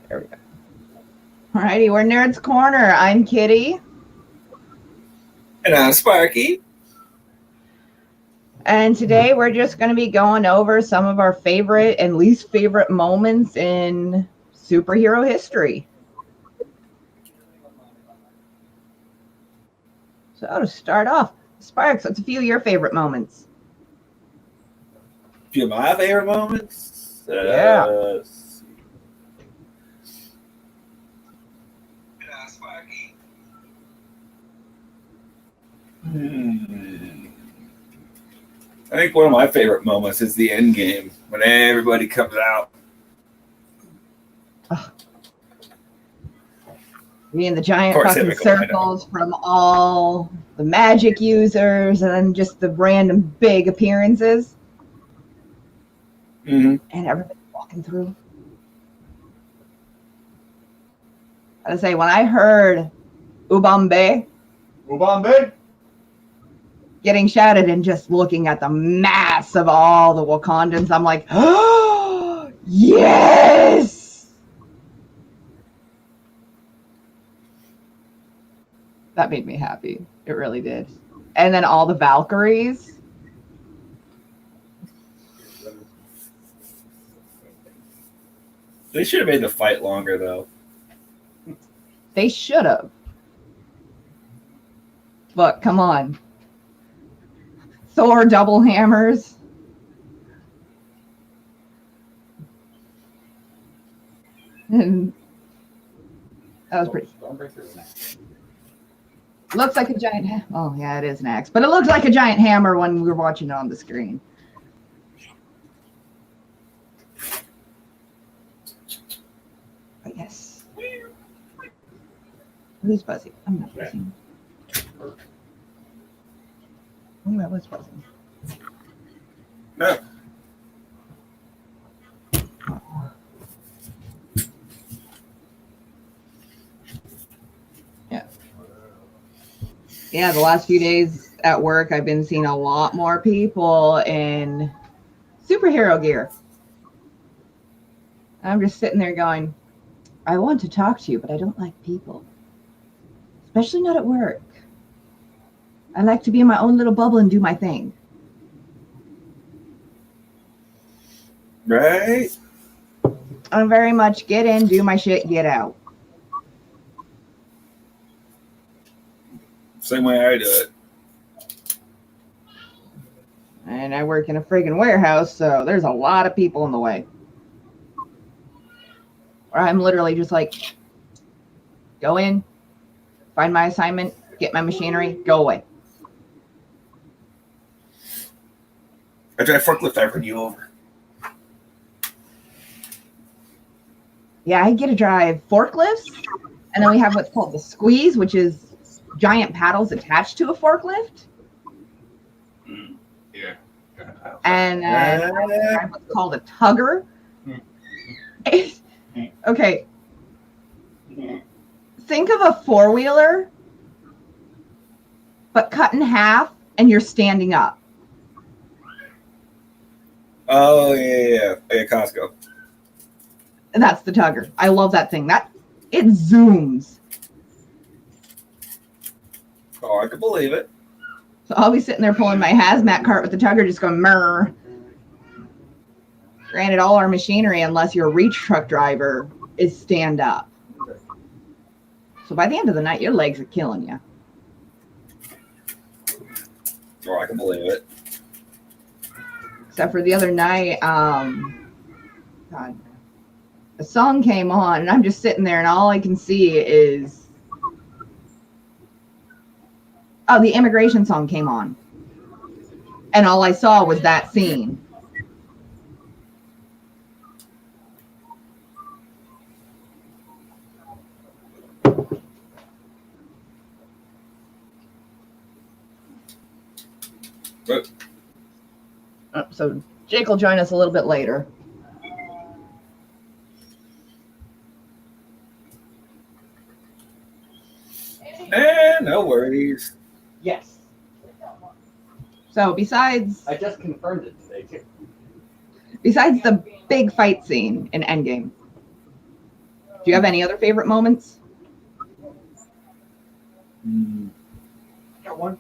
There we go. Alrighty, we're Nerds Corner. I'm Kitty. And I'm Sparky. And today we're just going to be going over some of our favorite and least favorite moments in superhero history. So to start off, Sparks, what's a few of your favorite moments? A few of my favorite moments? Yeah. Sparky. I think one of my favorite moments is the end game when everybody comes out. Me and the giant fucking circles from all the magic users and then just the random big appearances. Mm-hmm. And everybody walking through. I say, when I heard Ubambe getting shouted and just looking at the mass of all the Wakandans, I'm like, oh, yes! That made me happy. It really did. And then all the Valkyries. They should have made the fight longer, though. They should have. But come on. Thor double hammers. And that was pretty. Looks like a giant hammer. Oh, yeah, it is an axe. But it looks like a giant hammer when we were watching it on the screen. But yes. Who's buzzing? I'm not buzzing. I was buzzing. No. Yeah, the last few days at work, I've been seeing a lot more people in superhero gear. I'm just sitting there going, I want to talk to you, but I don't like people. Especially not at work. I like to be in my own little bubble and do my thing. Right? I'm very much get in, do my shit, get out. Same way I do it. And I work in a friggin' warehouse, so there's a lot of people in the way. Or I'm literally just like, go in, find my assignment, get my machinery, go away. I drive forklift, I run you over. Yeah, I get to drive forklifts, and then we have what's called the squeeze, which is giant paddles attached to a forklift. Yeah. And I drive what's called a tugger. Okay. Think of a four-wheeler, but cut in half, and you're standing up. Oh, yeah. Costco. And that's the tugger. I love that thing. It zooms. Oh, I can believe it. So I'll be sitting there pulling my hazmat cart with the tugger, just going murr. Granted, all our machinery, unless you're a reach truck driver, is stand up. So by the end of the night, your legs are killing you. Oh, I can believe it. Except for the other night, God, a song came on, and I'm just sitting there, and all I can see is, the immigration song came on. And all I saw was that scene. So Jake will join us a little bit later. No worries. Yes. So besides... I just confirmed it today, too. Besides the big fight scene in Endgame, Do you have any other favorite moments? Got one.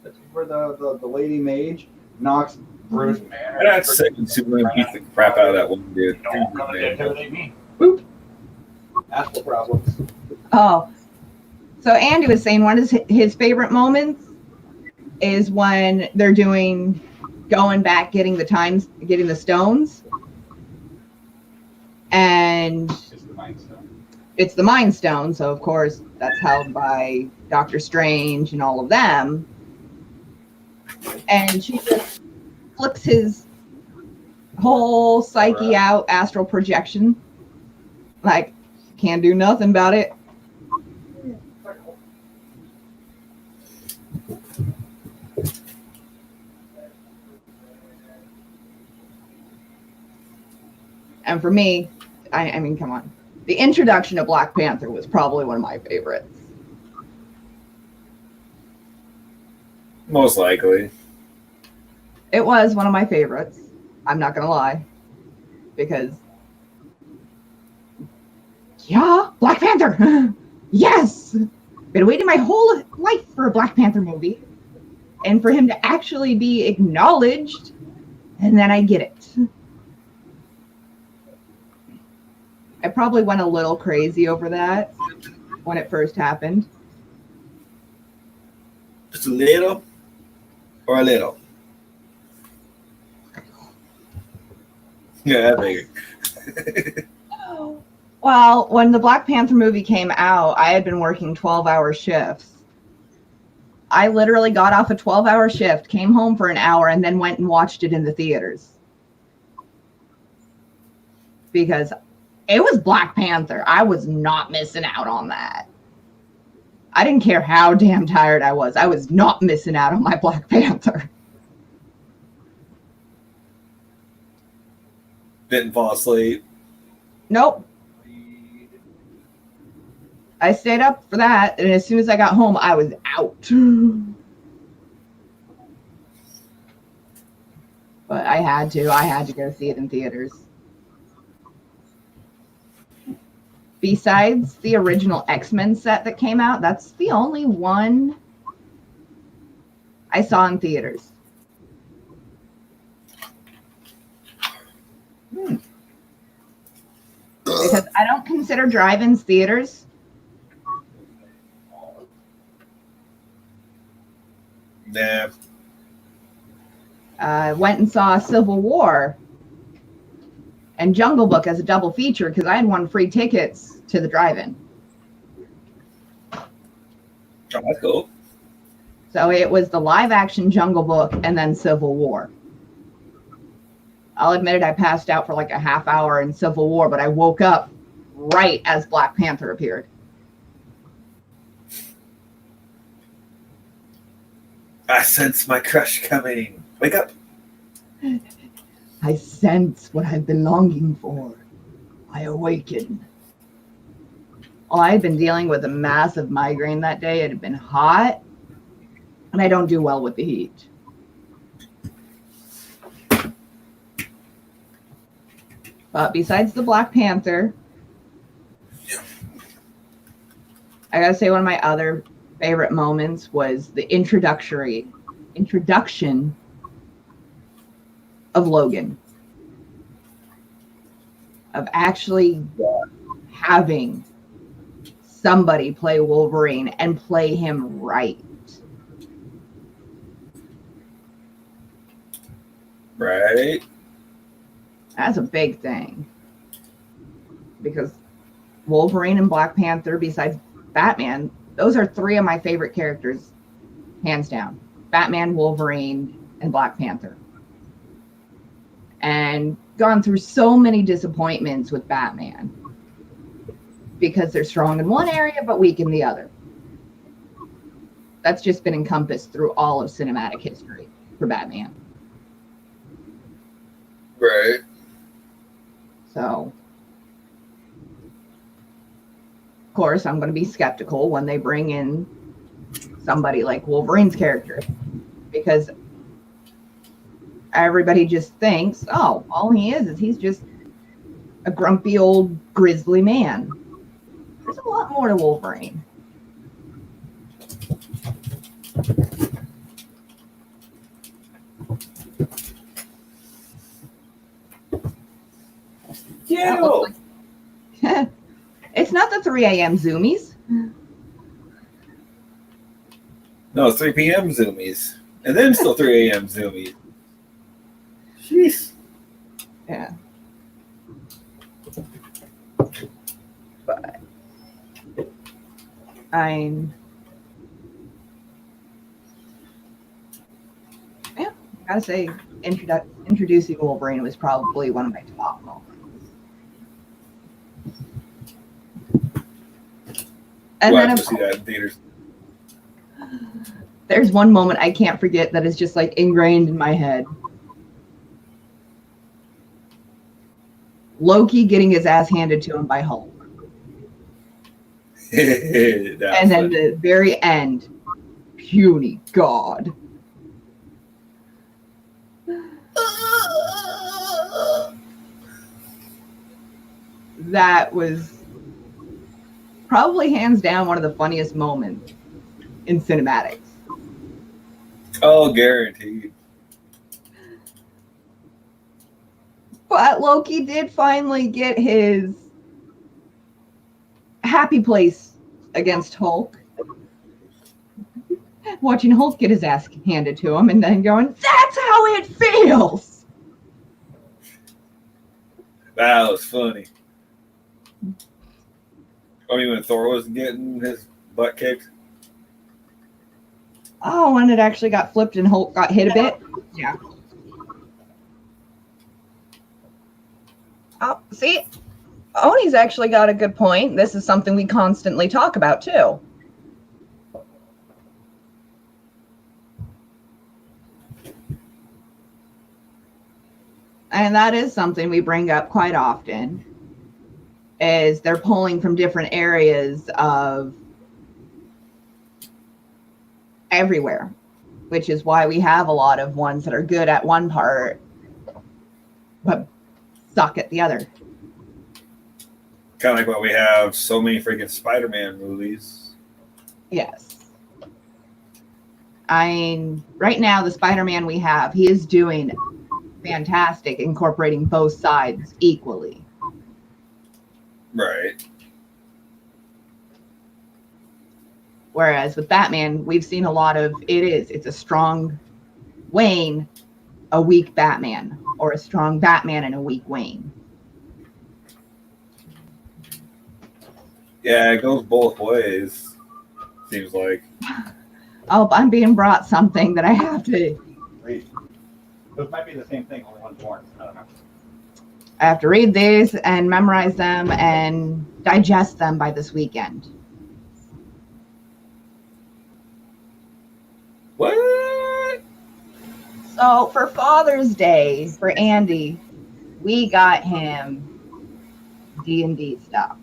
That's where the lady mage knocks Bruce Banner. That's second Superman beat the crap out of that one dude. Boop. Astral problems. Oh, so Andy was saying one of his favorite moments is when they're going back, getting the stones, and It's the Mind Stone. it's the Mind Stone. So of course that's held by Doctor Strange and all of them, and she just flicks his whole psyche out, astral projection, like can't do nothing about it. And for me, I mean, come on. The introduction of Black Panther was probably one of my favorites. Most likely. It was one of my favorites. I'm not going to lie. Because, yeah, Black Panther. Yes. Been waiting my whole life for a Black Panther movie. And for him to actually be acknowledged. And then I get it. I probably went a little crazy over that when it first happened. Just a little or a little? Yeah, I figured. Well, when the Black Panther movie came out, I had been working 12-hour shifts. I literally got off a 12-hour shift, came home for an hour, and then went and watched it in the theaters. Because it was Black Panther. I was not missing out on that. I didn't care how damn tired I was. I was not missing out on my Black Panther. Didn't fall asleep. Nope. I stayed up for that, and as soon as I got home, I was out. But I had to go see it in theaters. Besides the original X-Men set that came out, that's the only one I saw in theaters. Because I don't consider drive-ins theaters. Nah. Went and saw Civil War and Jungle Book as a double feature because I had won free tickets to the drive-in. Oh, that's cool. So it was the live-action Jungle Book and then Civil War. I'll admit it, I passed out for like a half hour in Civil War, but I woke up right as Black Panther appeared. I sense my crush coming. Wake up. I sense what I've been longing for. I awaken. Well, I had been dealing with a massive migraine that day. It had been hot, and I don't do well with the heat. But besides the Black Panther, I gotta say one of my other favorite moments was the introduction of Logan. Of actually having somebody play Wolverine and play him right. Right. That's a big thing. Because Wolverine and Black Panther, besides Batman, those are three of my favorite characters, hands down. Batman, Wolverine, and Black Panther. And gone through so many disappointments with Batman. Because they're strong in one area, but weak in the other. That's just been encompassed through all of cinematic history for Batman. Right. So, of course, I'm going to be skeptical when they bring in somebody like Wolverine's character. Because everybody just thinks, oh, all he is he's just a grumpy old grizzly man. There's a lot more to Wolverine. That looks like- It's not the 3 a.m. zoomies. No, 3 p.m. zoomies. And then still 3 a.m. zoomies. Jeez. Yeah. But gotta say, introducing Wolverine was probably one of my top moments. And We'll then have of to see that in theaters. there's one moment I can't forget that is just like ingrained in my head. Loki getting his ass handed to him by Hulk. And then the very end, puny God. That was probably hands down one of the funniest moments in cinematics. Oh, guaranteed. But Loki did finally get his happy place against Hulk. Watching Hulk get his ass handed to him and then going, that's how it feels. That was funny. I mean, when Thor was getting his butt kicked. Oh, when it actually got flipped and Hulk got hit a bit? Yeah. Oh, see?Oni's actually got a good point. This is something we constantly talk about, too. And that is something we bring up quite often, is they're pulling from different areas of everywhere, which is why we have a lot of ones that are good at one part, but suck at the other. Kind of like why we have so many freaking Spider-Man movies. Yes. I mean, right now, the Spider-Man we have, he is doing fantastic, incorporating both sides equally. Right. Whereas with Batman, we've seen a lot of it's a strong Wayne, a weak Batman, or a strong Batman and a weak Wayne. Yeah, it goes both ways. Seems like. Oh, I'm being brought something that I have to. Read. Those might be the same thing, only one's born. I don't know. I have to read these and memorize them and digest them by this weekend. What? So for Father's Day, for Andy, we got him D&D stuff.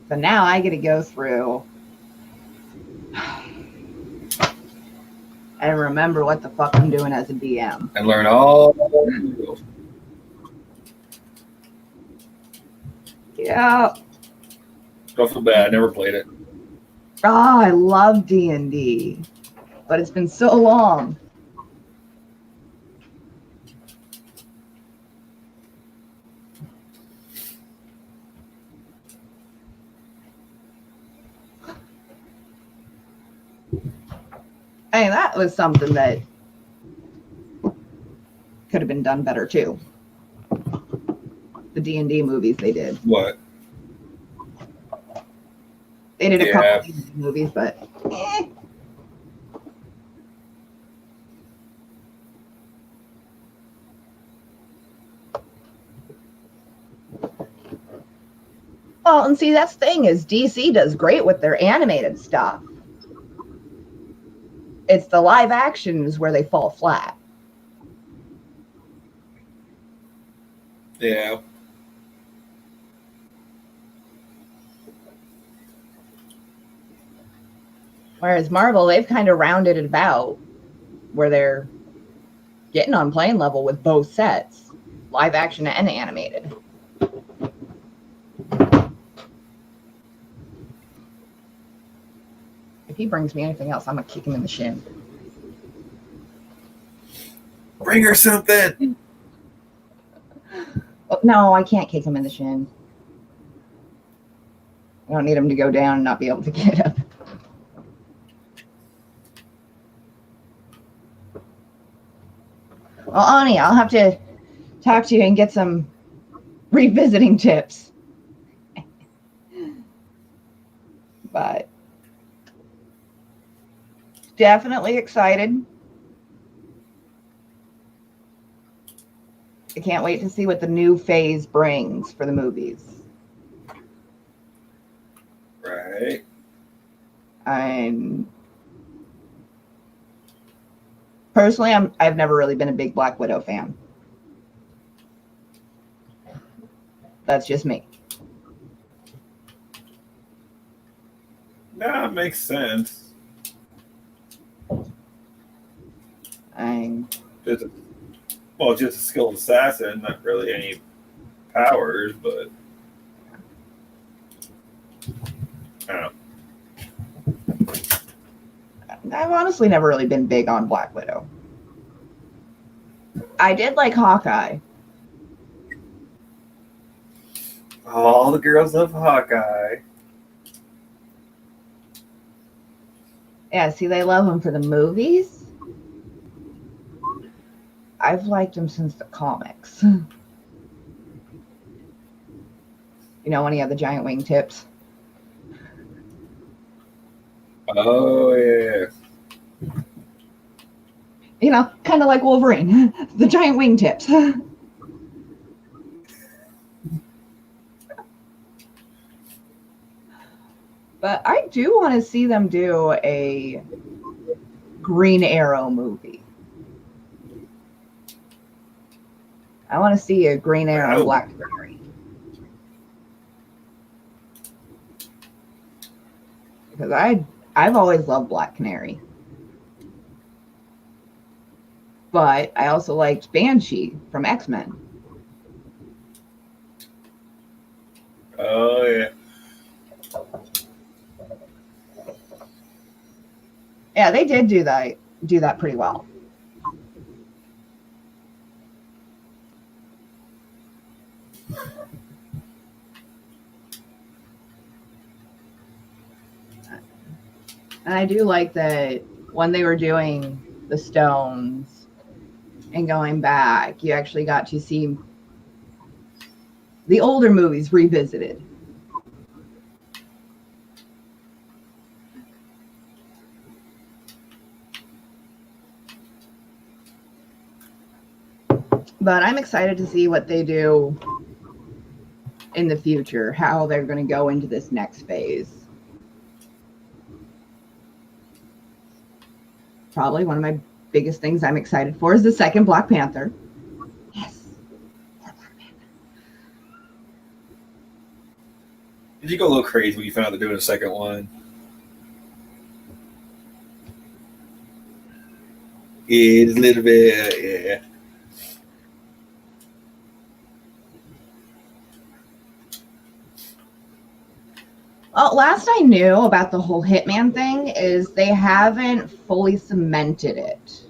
So now I get to go through and remember what the fuck I'm doing as a DM. And learn all. Yeah. Don't feel bad. I never played it. Oh, I love D&D, but it's been so long. Hey, that was something that could have been done better too. The D&D movies they did. What? They did a Yeah. couple of D&D movies, but Well, and see, that's the thing is DC does great with their animated stuff. It's the live actions where they fall flat. Yeah. Whereas Marvel, they've kind of rounded it about where they're getting on playing level with both sets. live action and animated. If he brings me anything else, I'm gonna kick him in the shin. Bring her something. Oh, no, I can't kick him in the shin. I don't need him to go down and not be able to get up. Well, Ani, I'll have to talk to you and get some revisiting tips. But definitely excited. I can't wait to see what the new phase brings for the movies. Right. I've never really been a big Black Widow fan. That's just me. Nah, makes sense. Just a skilled assassin, not really any powers, but I don't know. I've honestly never really been big on Black Widow. I did like Hawkeye. All the girls love Hawkeye. Yeah, see, they love him for the movies. I've liked him since the comics. You know, when he had the giant wingtips. Oh, yeah. You know, kind of like Wolverine, the giant wingtips. But I do want to see them do a Green Arrow movie. I want to see a Green Arrow and Black Canary. Because I've always loved Black Canary. But I also liked Banshee from X-Men. Oh, yeah. Yeah, they did do that pretty well. And I do like that when they were doing the Stones and going back, you actually got to see the older movies revisited. But I'm excited to see what they do in the future, how they're going to go into this next phase. Probably one of my biggest things I'm excited for is the second Black Panther. Yes. More Black Panther. Did you go a little crazy when you found out they're doing a second one? Yeah, just a little bit, yeah. Well, last I knew about the whole Hitman thing is they haven't fully cemented it.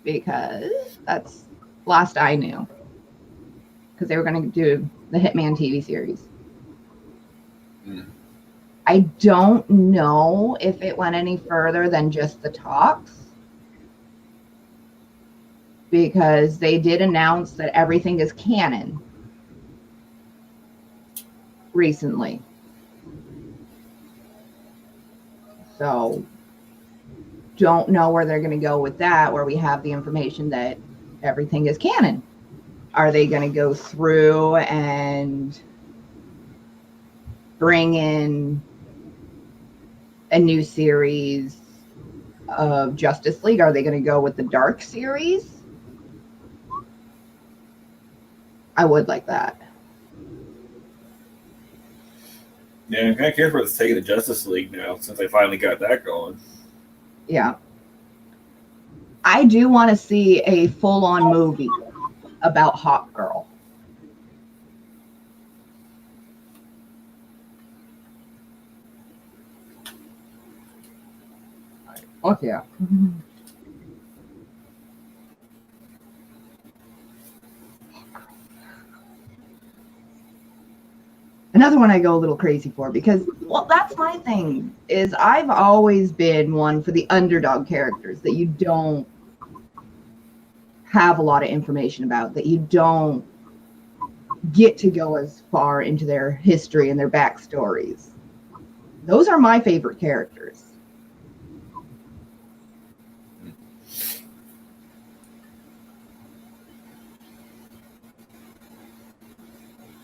Because that's last I knew. Because they were going to do the Hitman TV series. I don't know if it went any further than just the talks. Because they did announce that everything is canon recently. So don't know where they're going to go with that, where we have the information that everything is canon. Are they going to go through and bring in a new series of Justice League? Are they going to go with the Dark series? I would like that. Yeah, I'm kind of curious where it's taking the Justice League now, since they finally got that going. Yeah. I do want to see a full-on movie about Hawk Girl. Fuck yeah. Another one I go a little crazy for because, well, that's my thing, is I've always been one for the underdog characters that you don't have a lot of information about, that you don't get to go as far into their history and their backstories. Those are my favorite characters.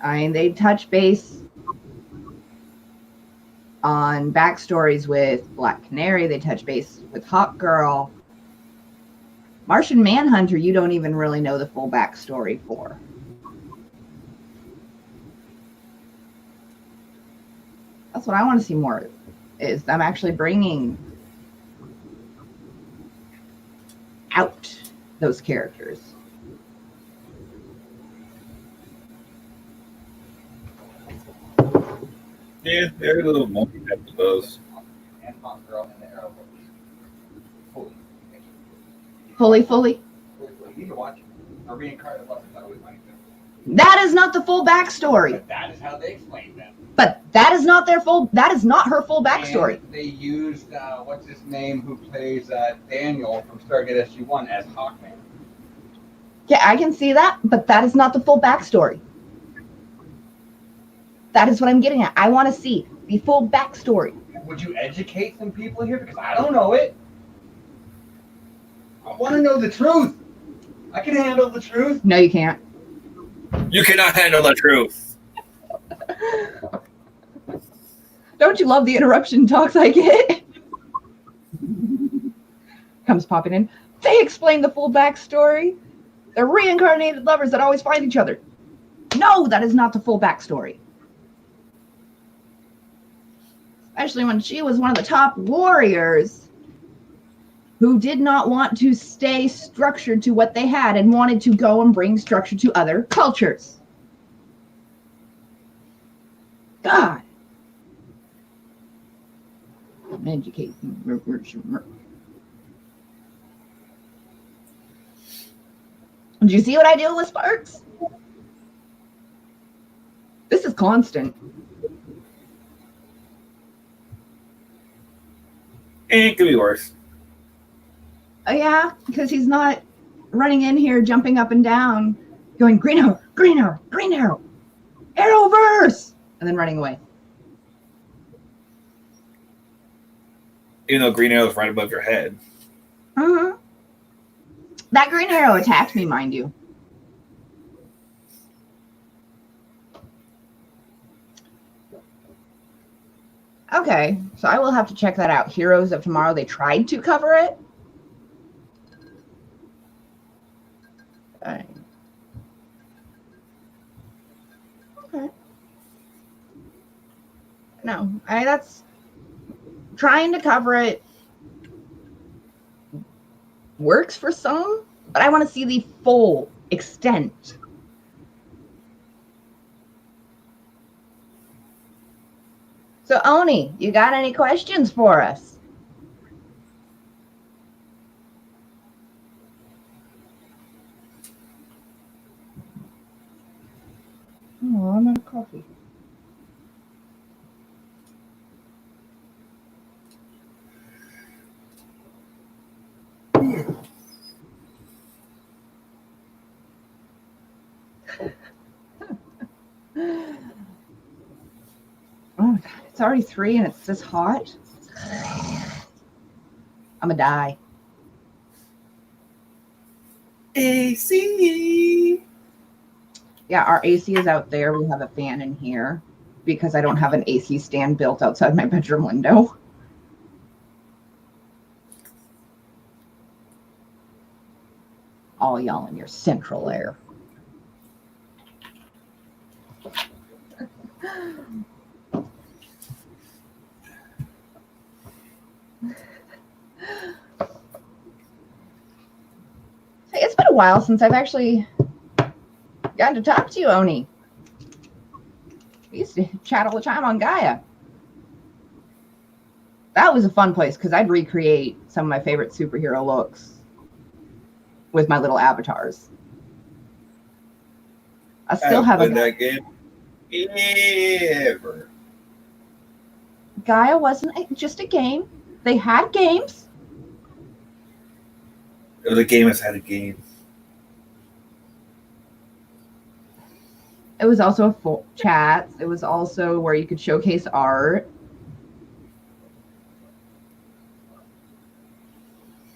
I mean, they touch base on backstories with Black Canary. They touch base with Hawk Girl. Martian Manhunter, you don't even really know the full backstory for. That's what I want to see more of, is them actually bringing out those characters. Yeah, they're a little more of those. And Hawk Girl and the Arrow. Fully. You need to watch it. Or reincarnated lovers, I always like them. That is not the full backstory. But that is how they explain them. But that is not her full backstory. And they used, what's his name, who plays Daniel from Stargate SG-1 as Hawkman. Yeah, I can see that, but that is not the full backstory. That is what I'm getting at. I want to see the full backstory. Would you educate some people here? Because I don't know it. I want to know the truth. I can handle the truth. No, you can't. You cannot handle the truth. Don't you love the interruption talks I get? Comes popping in. They explain the full backstory. They're reincarnated lovers that always find each other. No, that is not the full backstory. Especially when she was one of the top warriors who did not want to stay structured to what they had and wanted to go and bring structure to other cultures. God. Educate. Did you see what I do with Sparks? This is constant. It could be worse. Oh, yeah, because he's not running in here, jumping up and down, going green arrow, green arrow, green arrow, arrowverse, and then running away. Even though Green Arrow is right above your head. Mm-hmm. That green arrow attacked me, mind you. Okay, so I will have to check that out. Heroes of Tomorrow, they tried to cover it. Okay. No, that's trying to cover it works for some, but I want to see the full extent. So, Oni, you got any questions for us? Oh, I'm out of coffee. Oh, God, it's already 3 and it's this hot. I'm gonna die. AC. Yeah, our AC is out there. We have a fan in here because I don't have an AC stand built outside my bedroom window. All y'all in your central air. a while since I've actually gotten to talk to you, Oni. We used to chat all the time on Gaia. That was a fun place because I'd recreate some of my favorite superhero looks with my little avatars. I still have a that game ever. Gaia wasn't just a game. They had games. It was a game inside a game. It was also a full chat. It was also where you could showcase art.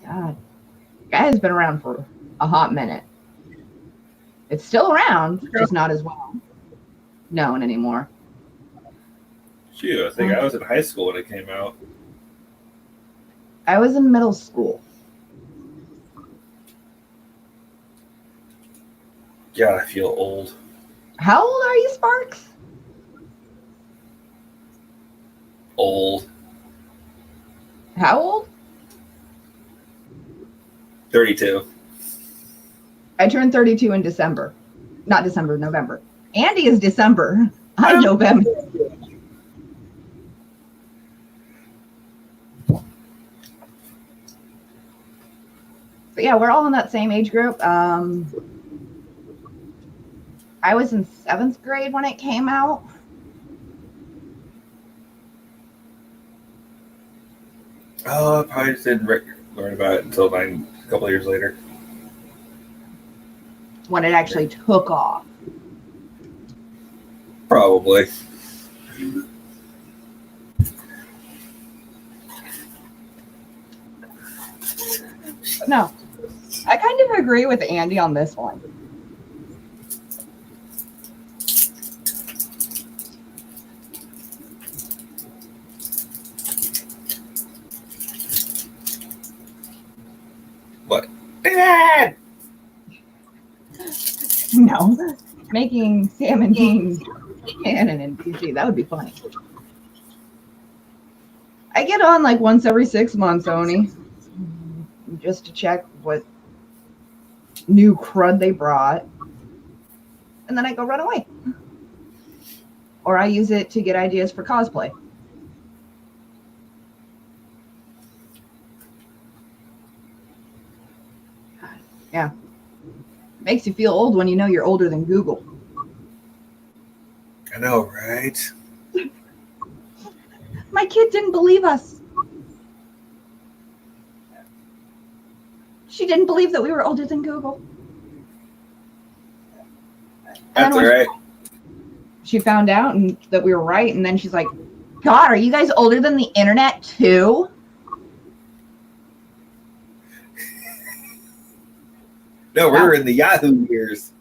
God, Gaia's been around for a hot minute. It's still around, just not as well known anymore. Shoot, I think I was in high school when it came out. I was in middle school. God, I feel old. How old are you, Sparks? Old. How old? 32. I turned 32 in December. Not December, November. Andy is December. I'm November. But yeah, we're all in that same age group. I was in 7th grade when it came out. Oh, I probably just didn't learn about it until a couple of years later. When it actually took off. Probably. No, I kind of agree with Andy on this one. What? Dad! No, making Sam and Dean canon in DC, that would be funny. I get on like once every 6 months, Oni, just to check what new crud they brought, and then I go run away. Or I use it to get ideas for cosplay. Yeah. Makes you feel old when you know you're older than Google. I know, right? My kid didn't believe us. She didn't believe that we were older than Google. That's all right. She found out and that we were right, and then she's like, God, are you guys older than the internet too? No, we're in the Yahoo years.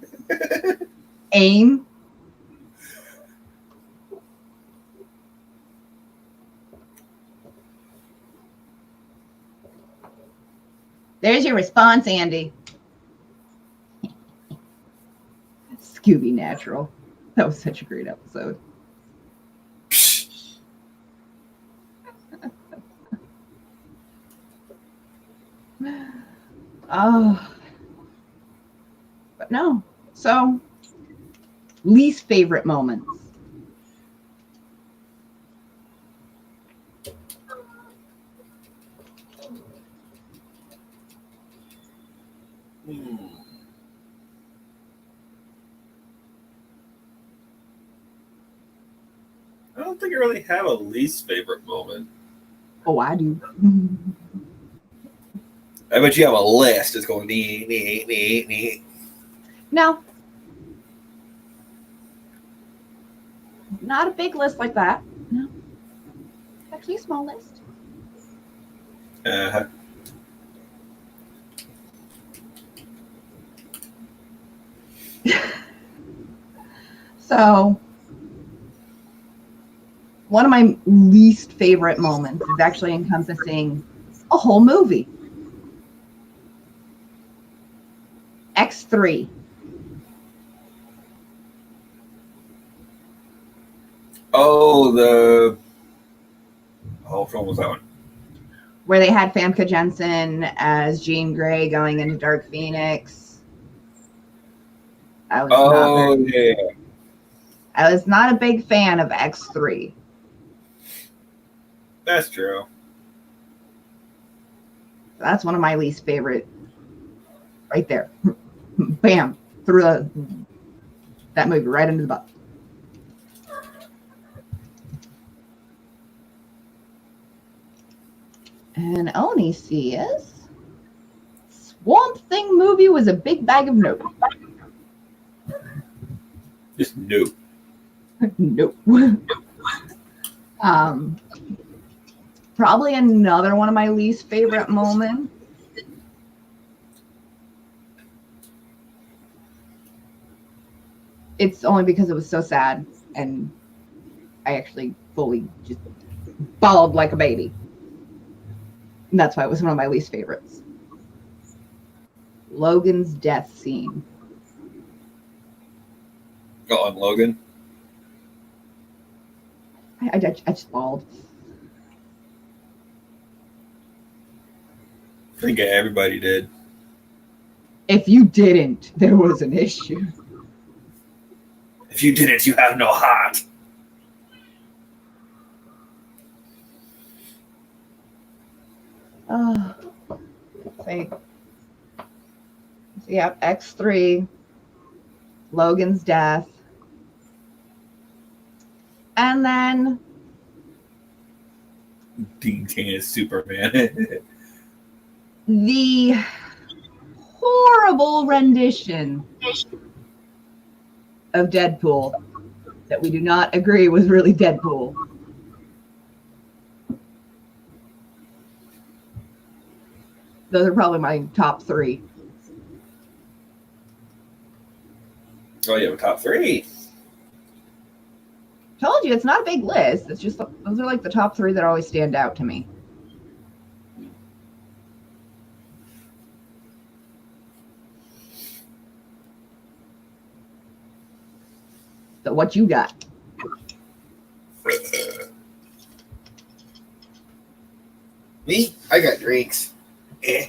AIM. There's your response, Andy. Scooby Natural. That was such a great episode. Oh. But no. So, least favorite moments. I don't think I really have a least favorite moment. Oh, I do. I bet you have a list. It's going nee. No. Not a big list like that. No. Actually, a small list. Uh-huh. So, one of my least favorite moments is actually encompassing a whole movie. X3. Which one was that one? Where they had Famke Jensen as Jean Grey going into Dark Phoenix. I was not Oh very, yeah, I was not a big fan of X3. that's true. That's one of my least favorite. Right there, bam, threw that movie right into the butt. And Oni says, Swamp Thing movie was a big bag of nope. Just no. Nope. Probably another one of my least favorite moments. It's only because it was so sad, and I actually fully just bawled like a baby. And that's why it was one of my least favorites. Logan's death scene. Oh, I'm Logan. I just bawled. I think everybody did. If you didn't, there was an issue. If you didn't, you have no heart. Oh, wait. So, yeah, X3, Logan's death, and then Dean Cain is Superman. the horrible rendition of Deadpool that we do not agree was really Deadpool. Those are probably my top three. Oh, you have a top three. Told you, it's not a big list. It's just those are like the top three that always stand out to me. So what you got? Me? I got drinks. Eh.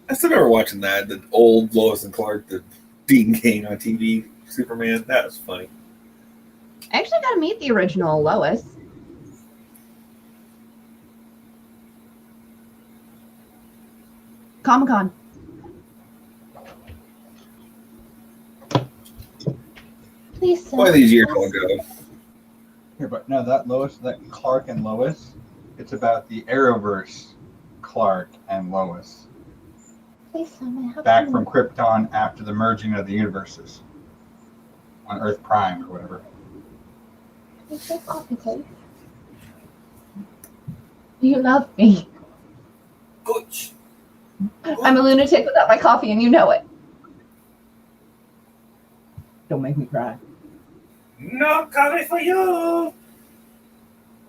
I still remember watching that, the old Lois and Clark, the Dean Cain on TV, Superman. That was funny. I actually got to meet the original Lois. Comic-Con. Please, One of these years will go. Here, but no, that Lois, that Clark and Lois, it's about the Arrowverse Clark and Lois. Please, Back from Krypton after the merging of the universes on Earth Prime or whatever. You love me. Gooch. I'm a lunatic without my coffee, and you know it. Don't make me cry. No coffee for you.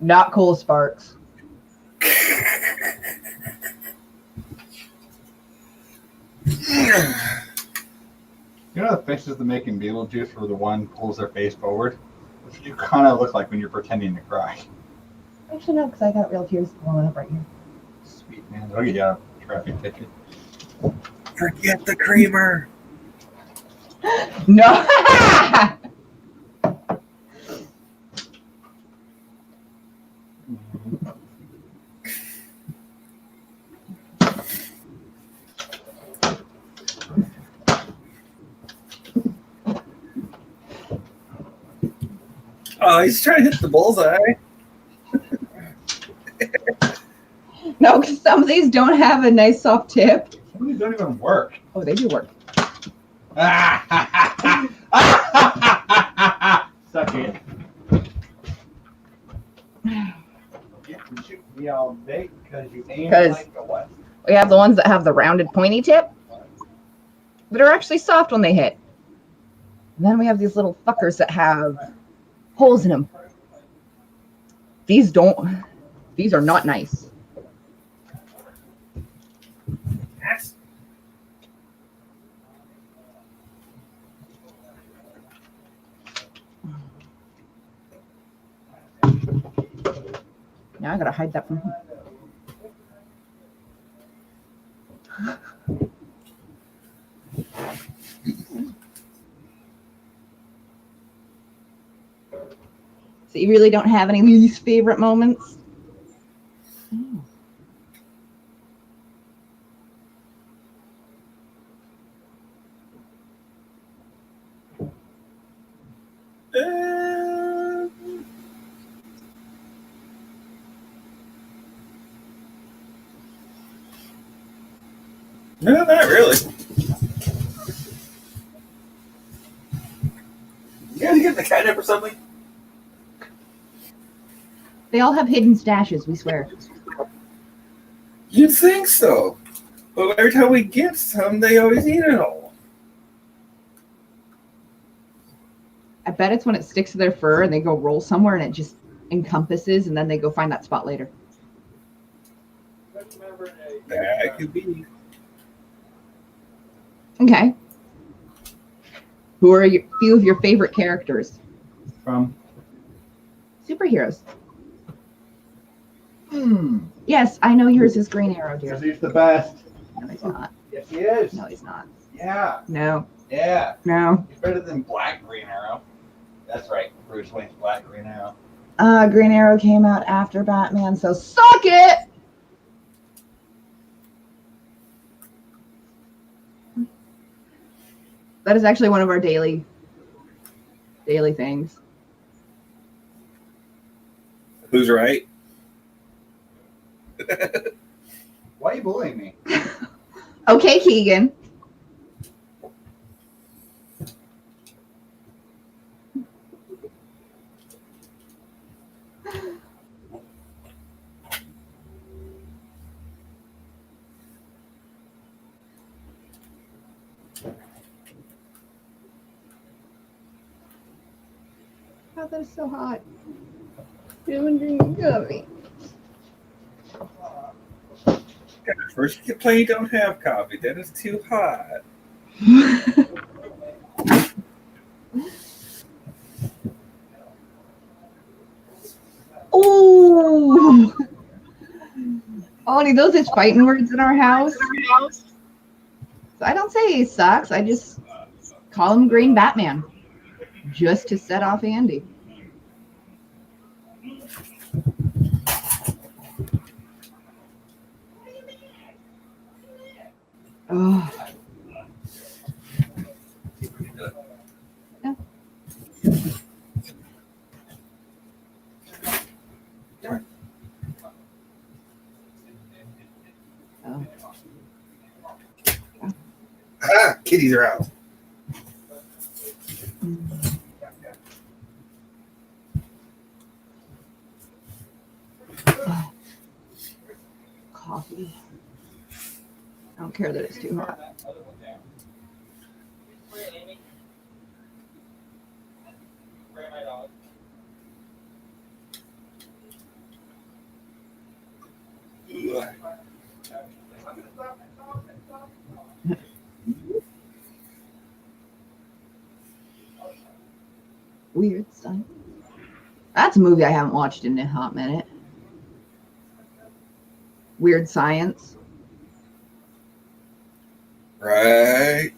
Not cool, Sparks. You know the faces they make in Beetlejuice where the one pulls their face forward? That's what you kind of look like when you're pretending to cry. Actually, no, because I got real tears blowing up right here. Sweet man. Oh, yeah. Traffic ticket. Forget the creamer. No! Oh, he's trying to hit the bullseye. No, because some of these don't have a nice soft tip. Some of these don't even work. Oh, they do work. Suck it. You shoot me all day because you aim 'Cause- like a what? We have the ones that have the rounded pointy tip that are actually soft when they hit. And then we have these little fuckers that have holes in them. These are not nice. Now I gotta hide that from him. So you really don't have any least favorite moments? Oh. No, not really. You guys getting the catnip or something? They all have hidden stashes, we swear. You'd think so. But every time we get some, they always eat it all. I bet it's when it sticks to their fur and they go roll somewhere and it just encompasses and then they go find that spot later. That could be. Okay. Who are a few of your favorite characters? From Superheroes. Hmm. Yes, I know yours is Green Arrow, dear. Because he's the best. No, he's not. Yes, he is. No, he's not. Yeah. No, Yeah. no. He's better than Black Green Arrow. That's right. Bruce Wayne's Black Green Arrow. Green Arrow came out after Batman, so suck it! That is actually one of our daily things. Who's right? Why are you bullying me? Okay, Keegan. Oh, that is so hot. First you complain you don't have coffee, then it's too hot. Oh, Ollie, those is fighting words in our house. So I don't say he sucks. I just call him Green Batman, just to set off Andy. Oh. Yeah. Oh. Ah, kitties are out. Oh. Coffee. I don't care that it's too hot. Weird stuff. That's a movie I haven't watched in a hot minute. Weird Science. Right.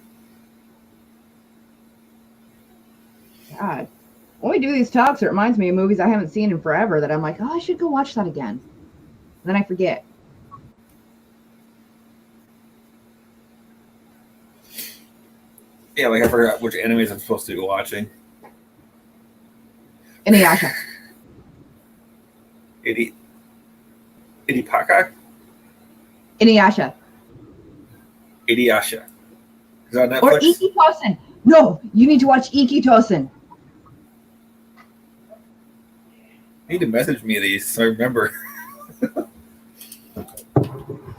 God. When we do these talks, it reminds me of movies I haven't seen in forever that I'm like, oh, I should go watch that again. And then I forget. Yeah, like I forgot which animes I'm supposed to be watching. Inuyasha. Idipaka? Inuyasha. Inuyasha. Is that on Or Netflix? Iki Tosen. No, you need to watch Iki Tosen. You need to message me these so I remember.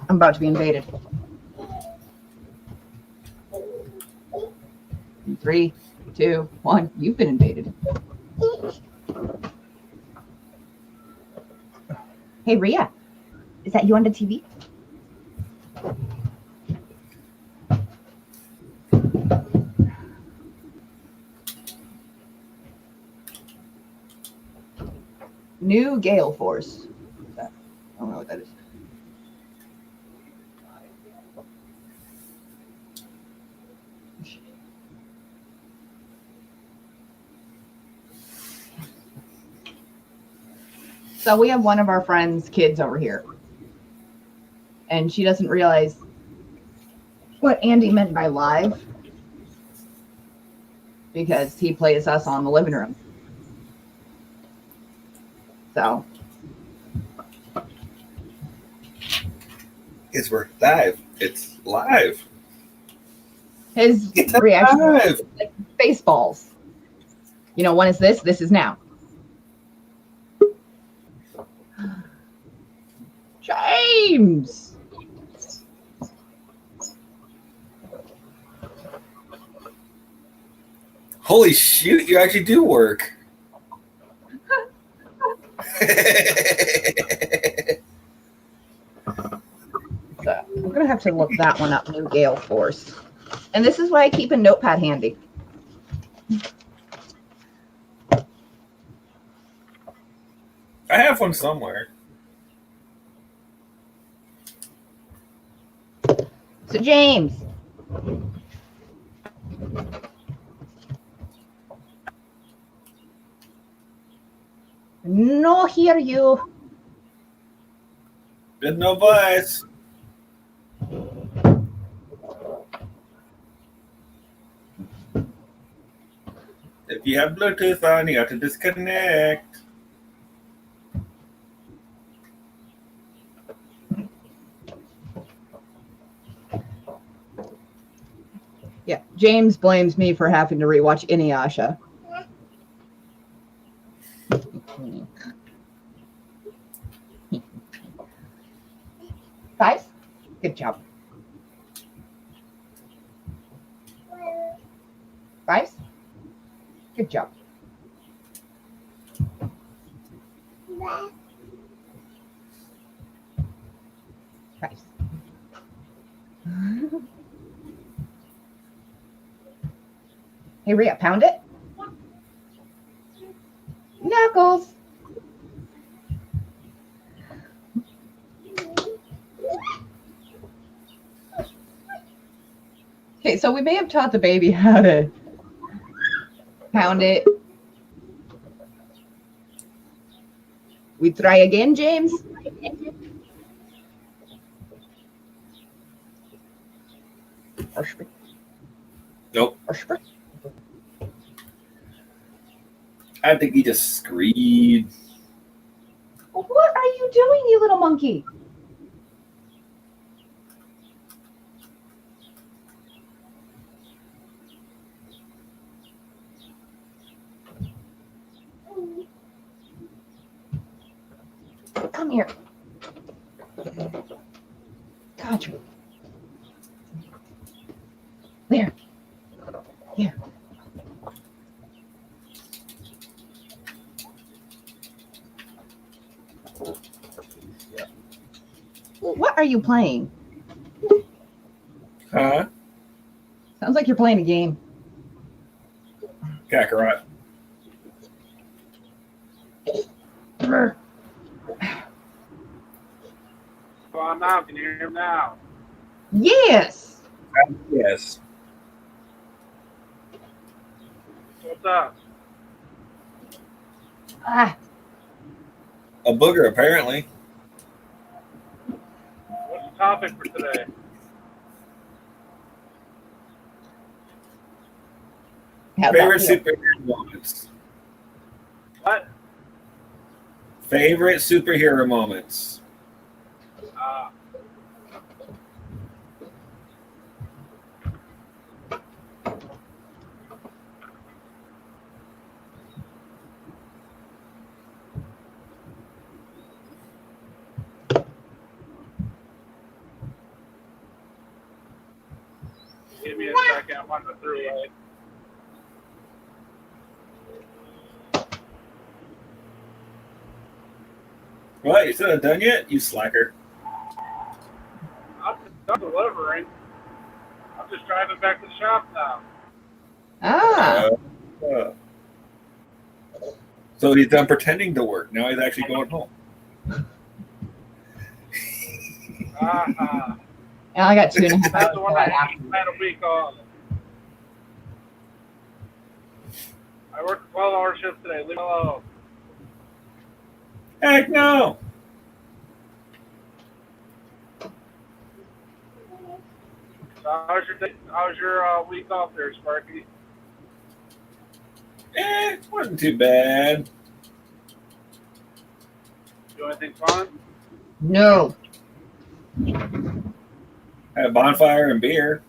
I'm about to be invaded. 3, 2, 1. You've been invaded. Hey, Rhea. Is that you on the TV? New Gale Force. what that is. So we have one of our friends' kids over here, and she doesn't realize what Andy meant by live because he plays us on the living room. So It's we're live. It's live. his It's reaction live. was like baseballs. You know, when is this? This is now. James. Holy shoot! You actually do work. So I'm gonna have to look that one up. New gale force, and this is why I keep a notepad handy. I have one somewhere. So James, no hear you. Good no voice. If you have Bluetooth on, you have to disconnect. Yeah, James blames me for having to rewatch Inuyasha. Guys, good job. Guys, good job. Guys. Hey, Rhea, pound it. Knuckles. Okay, so we may have taught the baby how to pound it. We try again, James. Nope. I think he just screamed. What are you doing, you little monkey? Come here. Got you. There. Here. What are you playing? Huh? Sounds like you're playing a game. Kakarot. Brr. Come on now, can you hear him now? Yes. Yes. What's up? Ah, A booger, apparently. What's the topic for today? how'd that Favorite feel? superhero moments. What? Favorite superhero moments. Give me a second. I'm on the throughway. What? You still not done yet? You slacker. I'm done delivering. I'm just driving back to the shop now. Ah, Uh, so he's done pretending to work. Now he's actually going home. Ah, And I got 2.5 that's hours the one till I I have had a week off. I worked a 12-hour shift today. Leave me alone. Heck no. So how's your week off there, Sparky? Wasn't too bad. Do anything fun? No. Had a bonfire and beer.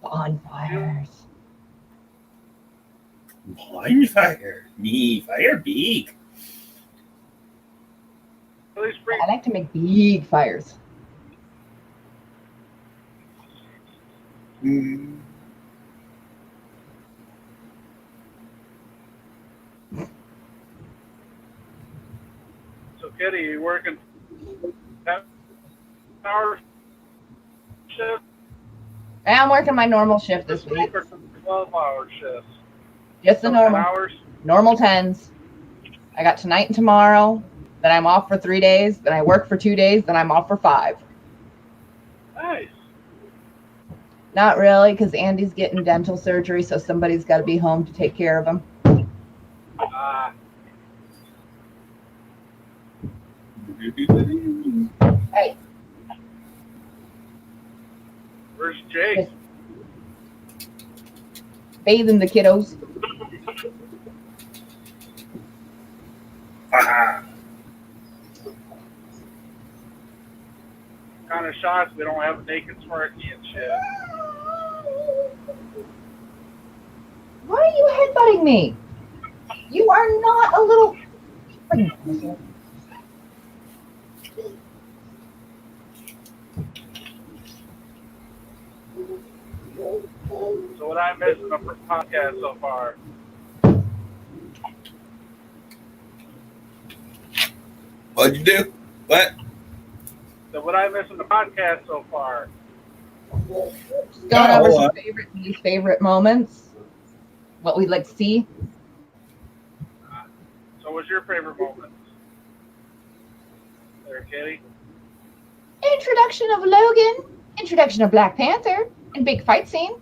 Bonfires. Bonfire. Me, fire big. Really spring. I like to make big fires. Mm. So, Kitty, you working 10-hour shift And I'm working my normal shift this week. or 12-hour shifts? Just the So 10 normal. hours? Normal 10s. I got tonight and tomorrow. Then I'm off for 3 days. Then I work for 2 days. Then I'm off for 5. Nice. Not really, because Andy's getting dental surgery, so somebody's got to be home to take care of him. Ah, Hey, where's Jake? bathing the kiddos. Ah. Kind of shocked we don't have a naked Sparky and shit. Why are you headbutting me? You are not a little. So what I missed in the podcast so far? What'd you do? What? So what I missed in the podcast so far? Just going over some hold on. favorite and least favorite moments. What we'd like to see. So what's your favorite moment? There, Kitty. Introduction of Logan. Introduction of Black Panther. And big fight scene.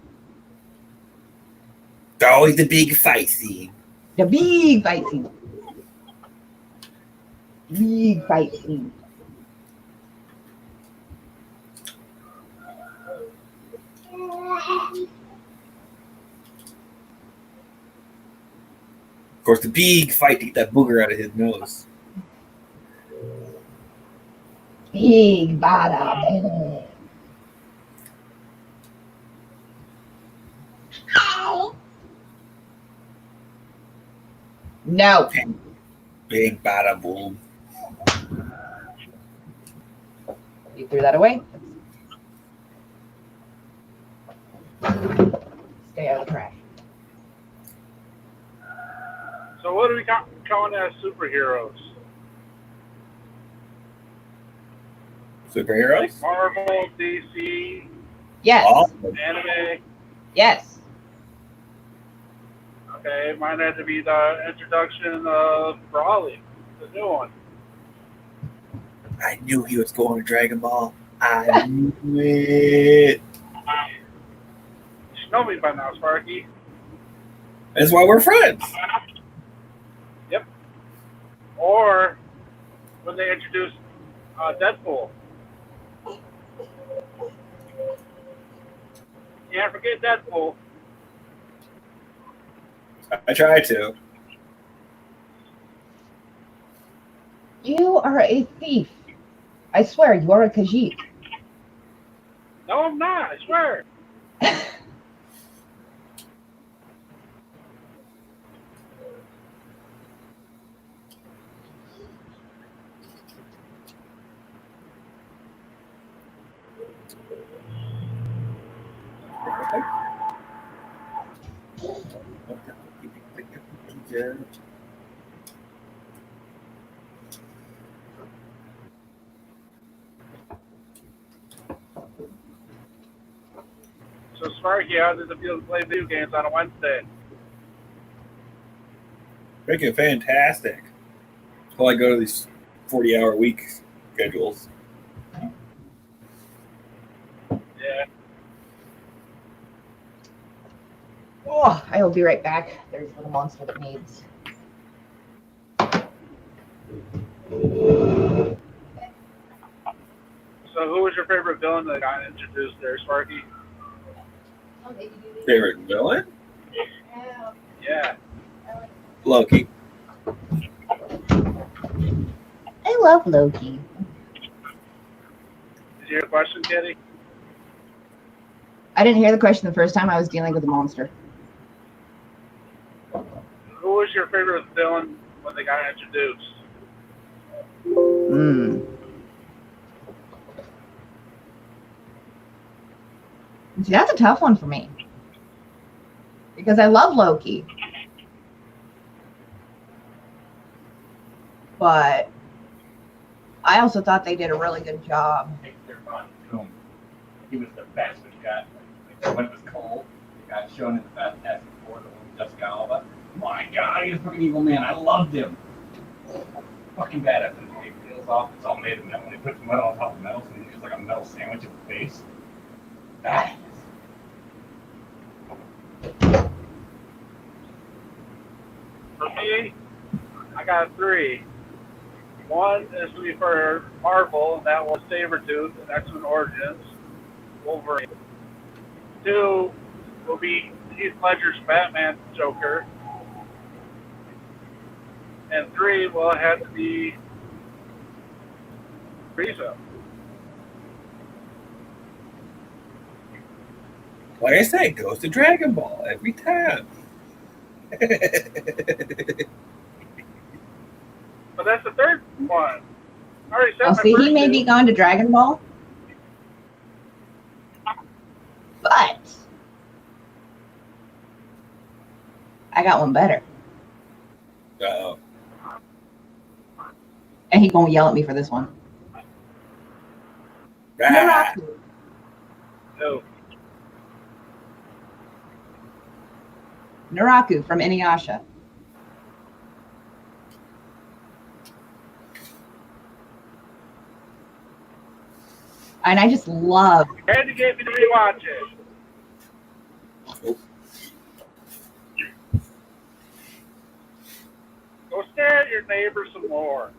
Always the big fight scene. The big fight scene. Big fight scene. Of course, the big fight to get that booger out of his nose. Big bada bing. No. Big bada boom. You threw that away. Stay out of the trash. So what are we calling as superheroes? Like Superheroes? Marvel, DC, Yes. All anime. Yes. Okay, mine had to be the introduction of Brawley, the new one. I knew he was going to Dragon Ball. I knew it. You should know me by now, Sparky. That's why we're friends. Yep. Or when they introduced Deadpool. Can't forget Deadpool. I try to. You are a thief. I swear, you are a Khajiit. No, I'm not. I swear. So, Sparky, how does it feel to play video games on a Wednesday? Freaking fantastic. Well, I go to these 40-hour week schedules. Yeah. Oh, I will be right back. There's a little monster that needs. So who was your favorite villain that got introduced there, Sparky? Favorite villain? Yeah. Loki. I love Loki. Did you hear the question, Kitty? I didn't hear the question the first time I was dealing with a monster. Who was your favorite villain when they got introduced? See, that's a tough one for me. Because I love Loki. But I also thought they did a really good job. He was the best when he got, like, when it was cold. He got shown in the Fantastic Four, the one with Jessica Alba. My God, he's a fucking evil man. I loved him. Fucking badass. When he peels off, it's all made of metal. When he puts metal on top of metal, so he's just like a metal sandwich in the face. Badass. For me, I got 3. One is to be for Marvel, and that was Sabretooth in X-Men Origins, Wolverine. 2 will be Heath Ledger's Batman Joker. And 3 will have to be Frieza. Like I said, it goes to Dragon Ball every time. But that's the third one. I already said Oh, my see, first he may 2. be gone to Dragon Ball. But I got one better. Uh-oh. And he gonna yell at me for this one. Ah. Naraku. No. Naraku from Inuyasha. And I just love. You had to get me to rewatch it. Oh. Go stare at your neighbor some more.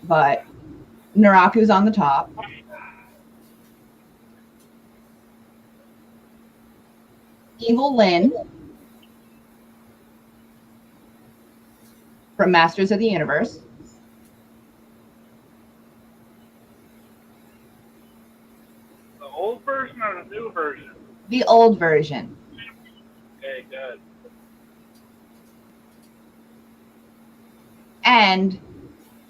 But Naraku's on the top. Evil Lyn from Masters of the Universe. The old version or the new version? The old version. Okay, good. And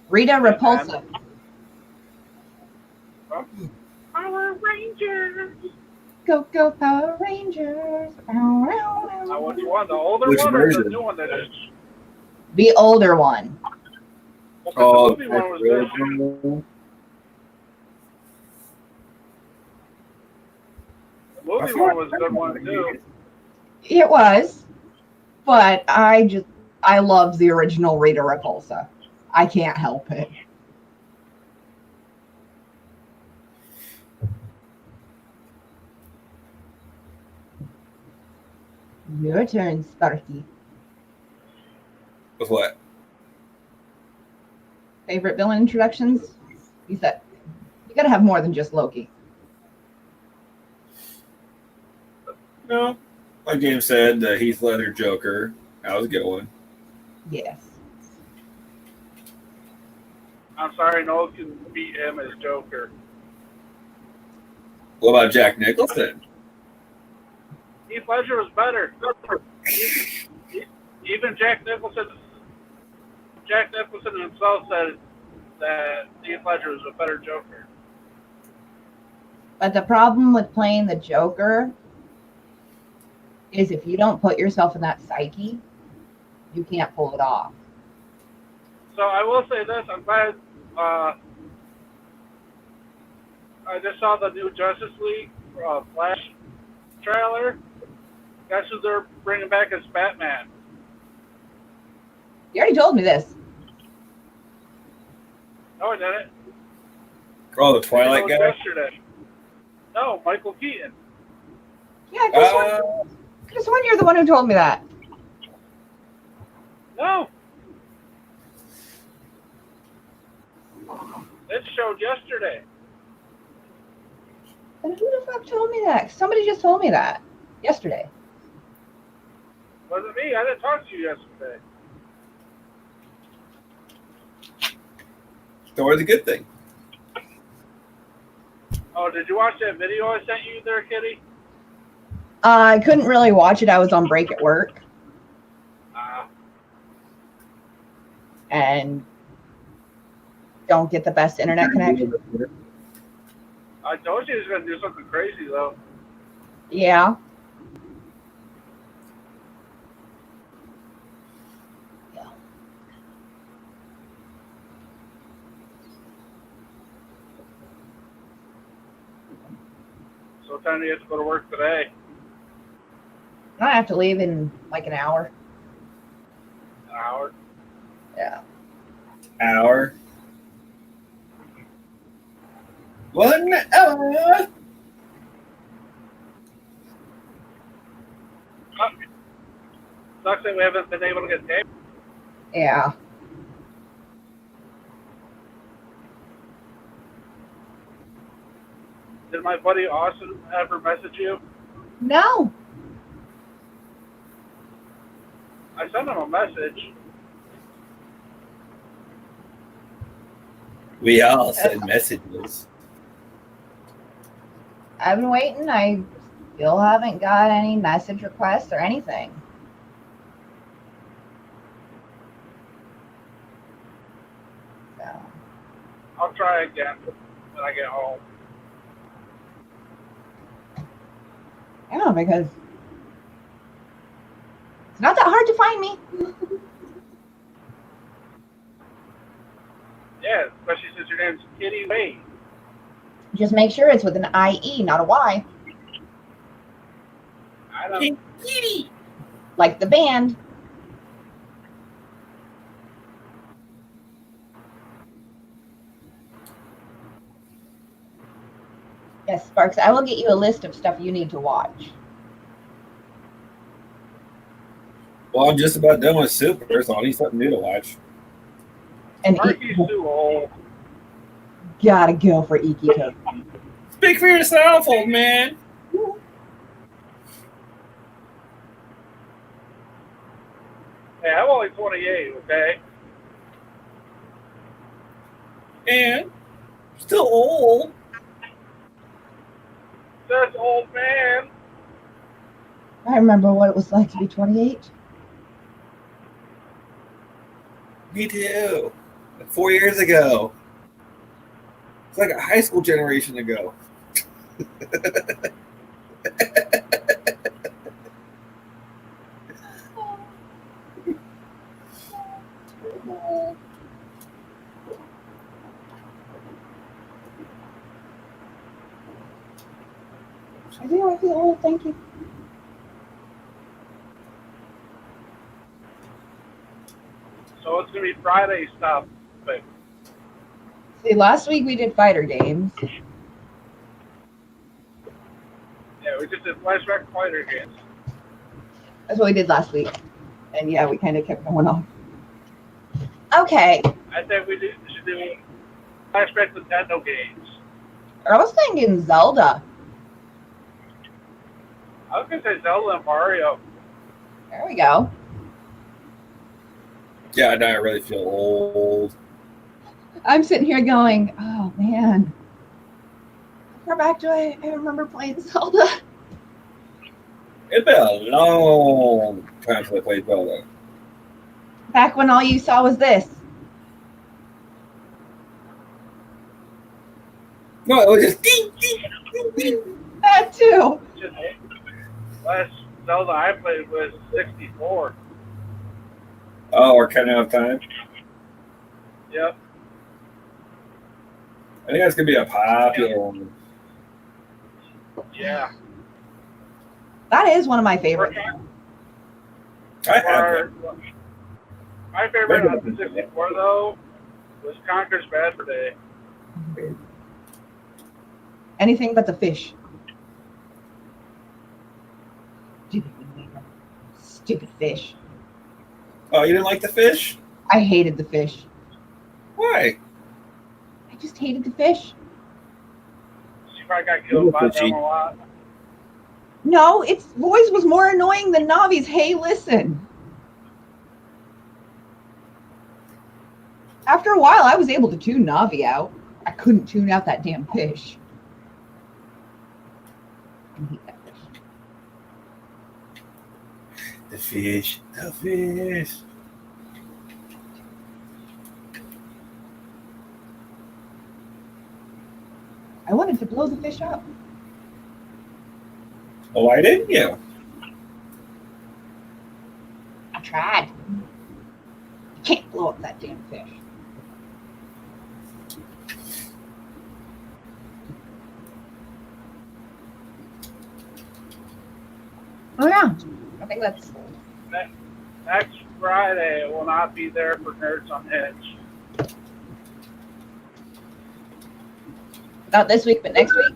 Rita Repulsa. Power Rangers. Go, go, Power Rangers. Now, which one? The older Which one version? or the new one that is? The older one. Oh, the movie one was good. The movie one was a good one too. It was. But I love the original Rita Repulsa. I can't help it. Your turn, Sparky. With what? Favorite villain introductions? You said you gotta have more than just Loki. No. Like James said, the Heath Ledger Joker. That was a good one. Yes. I'm sorry, no one can beat him as Joker. What about Jack Nicholson? Heath Ledger was better. Even Jack Nicholson himself said that Heath Ledger was a better Joker. But the problem with playing the Joker is if you don't put yourself in that psyche, you can't pull it off. So I will say this: I'm glad. I just saw the new Justice League Flash trailer, Guess who they're bringing back as Batman? You already told me this. No, I didn't. Oh, the It Twilight was guy. yesterday. No, Michael Keaton. Yeah, I could have sworn you're the one who told me that. No. It showed yesterday. Then who the fuck told me that? Somebody just told me that yesterday. Wasn't me. I didn't talk to you yesterday. It's always a good thing. Oh, did you watch that video I sent you there, Kitty? I couldn't really watch it. I was on break at work and don't get the best internet connection. I told you he was going to do something crazy, though. Yeah. So what time do you have to go to work today? I have to leave in like an hour. An hour? Yeah. Hour. 1 hour. Sucks that we haven't been able to get paid. Yeah. Did my buddy Austin ever message you? No. I sent him a message. We all send messages. I've been waiting. I still haven't got any message requests or anything. So. I'll try again when I get home. Yeah, because it's not that hard to find me. Yeah, especially since your name's Kitty Wade. Just make sure it's with an IE, not a Y. I don't. Like the band. Yes, Sparks, I will get you a list of stuff you need to watch. Well, I'm just about done with Super, so I need something new to watch. And Marky's too old. gotta go for Iki Toki. Speak for yourself, old man. Hey, I'm only 28, okay? And still old. Says old man. I remember what it was like to be 28. Me too. Like 4 years ago. It's like a high school generation ago. I feel old, thank you. So it's going to be Friday stuff. But See, last week we did fighter games. yeah, we just did flashback fighter games. That's what we did last week. And yeah, we kind of kept going on. Okay. I think we should do flashback Nintendo games. I was thinking Zelda. I was going to say Zelda and Mario. There we go. Yeah, now I really feel old. I'm sitting here going, oh man. How far back do I remember playing Zelda? It's been a long time since I played Zelda. Back when all you saw was this. No, it was just ding, ding, ding, ding. That too. Just, last Zelda I played was 64. Oh, we're cutting out of time. Yep. I think that's gonna be a popular one. Yeah. That is one of my favorites. I have one. My favorite on the 64 though was Conker's Bad for Day. Anything but the fish. Stupid fish. Oh, you didn't like the fish? I hated the fish. Why? I just hated the fish. She probably got killed by them a lot. No, its voice was more annoying than Navi's. Hey, listen. After a while, I was able to tune Navi out. I couldn't tune out that damn fish. I hate that fish. The fish. The fish. I wanted to blow the fish up. Oh, why didn't you? I tried. You can't blow up that damn fish. Oh yeah, I think that's. Next Friday, I will not be there for Nerds on Edge. Not this week, but next week.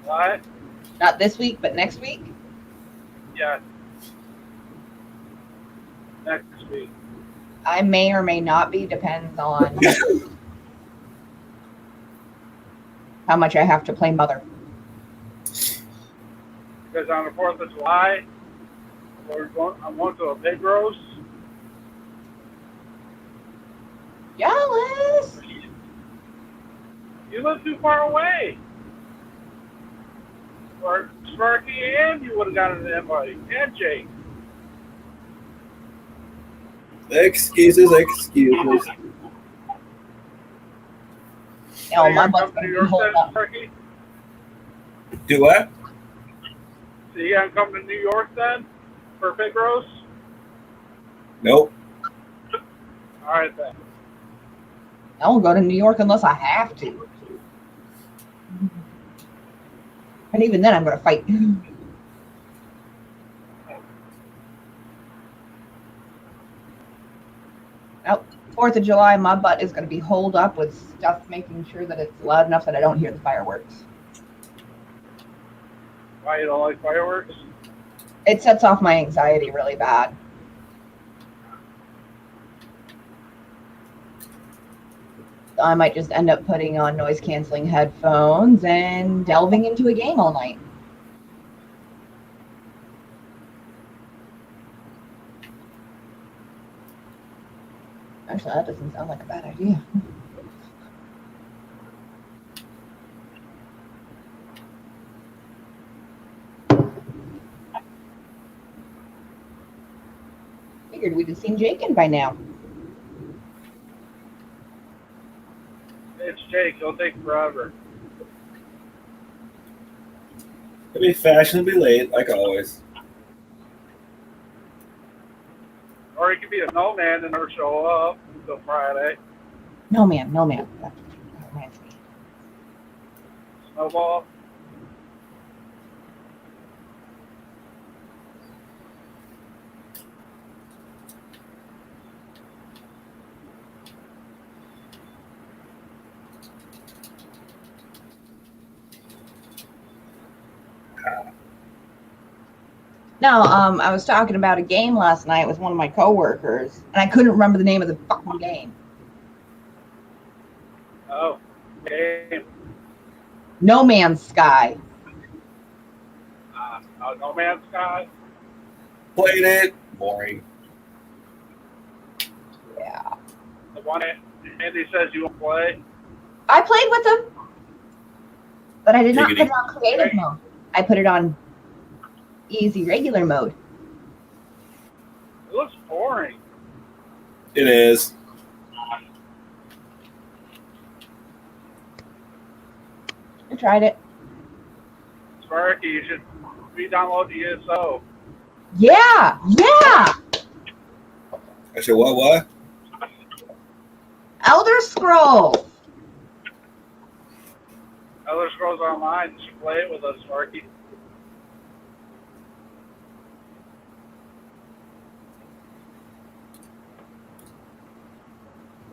What? Not this week, but next week. Yeah. Next week. I may or may not be, depends on how much I have to play Mother. Because on the 4th of July, I'm going to a pig roast. Jealous. You live too far away. Or Sparky and you would have gotten an invite. And Jake. Excuses, excuses. Oh, my you butt's come to gonna New be York hold then, up. Sparky? Do what? So you gonna come to New York then? For pig roast? Nope. Alright then. I won't go to New York unless I have to. And even then, I'm going to fight. Nope. 4th of July, my butt is going to be holed up with stuff making sure that it's loud enough that I don't hear the fireworks. Why you don't like fireworks? It sets off my anxiety really bad. I might just end up putting on noise-canceling headphones and delving into a game all night. Actually, that doesn't sound like a bad idea. Figured we'd have seen Jake in by now. It's Jake. It'll take forever. It'll be fashionably late, like always. Or he could be a no man and never show up until Friday. No, man. That reminds me. Snowball. No, I was talking about a game last night with one of my coworkers, and I couldn't remember the name of the fucking game. Oh, game. No Man's Sky. No Man's Sky. Played it. Boring. Yeah. The one Andy says you won't play. I played with him, but I did not put Giggity. it on creative mode. I put it on easy regular mode. It looks boring. It is. I tried it. Sparky, you should re-download the ESO. Yeah. I said, what? Elder Scrolls. Elder Scrolls Online. You should play it with us, Sparky.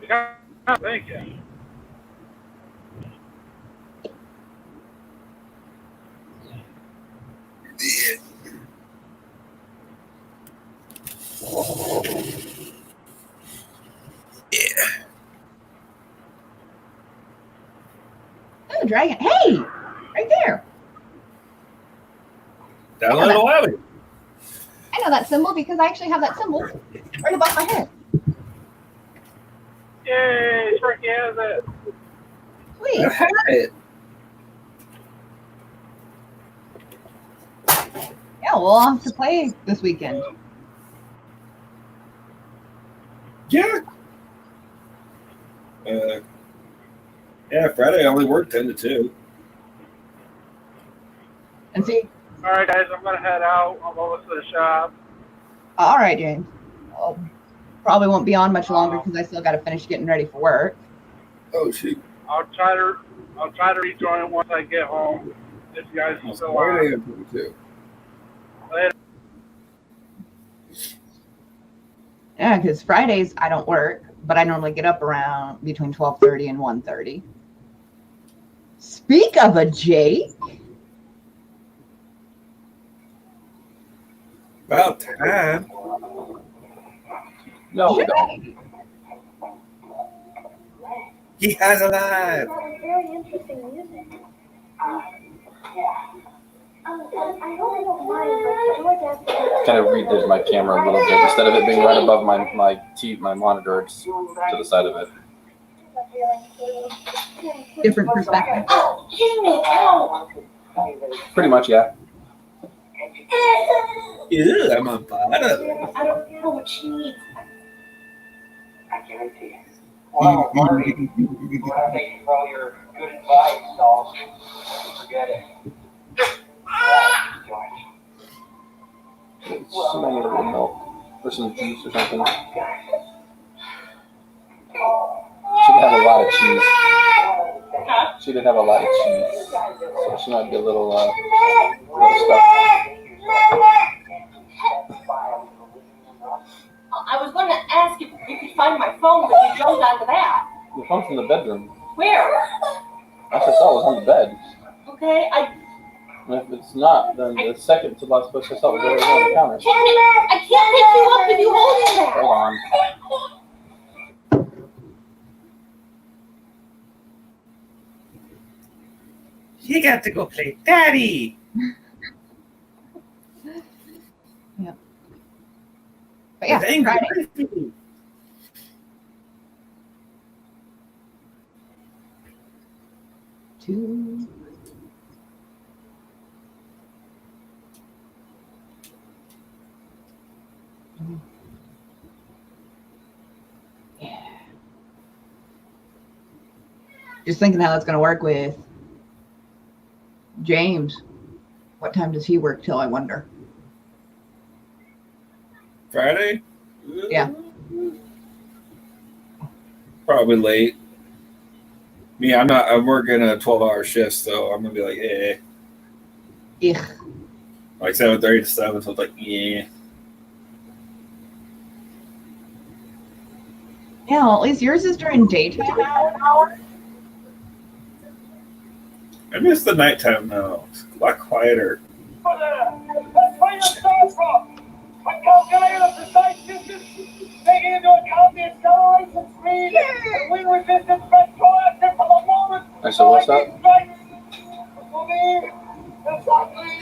Yeah, thank you. Oh, dragon. Hey, right there. Download the lobby. I know that symbol because I actually have that symbol right above my head. Yay, Sparky has it. Sweet. I had it. Yeah, we'll have to play this weekend. Yeah. Yeah, Friday I only worked 10 to 2. And see, All right, guys, I'm gonna head out. I'm over to the shop. all right, James. Well, probably won't be on much longer because I still got to finish getting ready for work. Oh, shoot. I'll try to rejoin once I get home. If you guys are still Friday on. I'm 22. Later. Yeah, because Fridays I don't work, but I normally get up around between 12:30 and 1:30. Speak of a Jake. About time. No, we don't. He has a live. Very interesting music. I hope I don't mind, but George asked me. Kind of redid my camera a little bit. Instead of it being right above my monitor, it's to the side of it. Different perspective. Oh, Jimmy, ow! Pretty much, yeah. Ew, I'm on fire. I don't know what she needs. I guarantee it. Well, Marty, what I thank you for all your good advice, so forget it. Some little milk or some juice or something. She did have a lot of cheese. She did have a lot of cheese, so she might be a little stuffed. I was going to ask if you could find my phone, but you jumped onto that. The phone's in the bedroom. Where? I just thought it was on the bed. Okay, And if it's not, then the second to last place I saw was over there on the counter. I can't pick you up if you hold it there. Hold on. You got to go play daddy. But yeah, With angry Friday. people. Two. Yeah. Just thinking how that's going to work with James. What time does he work till, I wonder? Friday? Yeah. Probably late. Me, I'm working a 12-hour shift, so I'm gonna be like, Ugh. like 7:30 to 7, so it's like, yeah. Yeah, well, at least yours is during daytime hours. I miss the nighttime now. It's a lot quieter. That's where you start from. When calculating the precise distance, taking into account the acceleration speed and wind resistance best proactive for the moment. I said, what's that?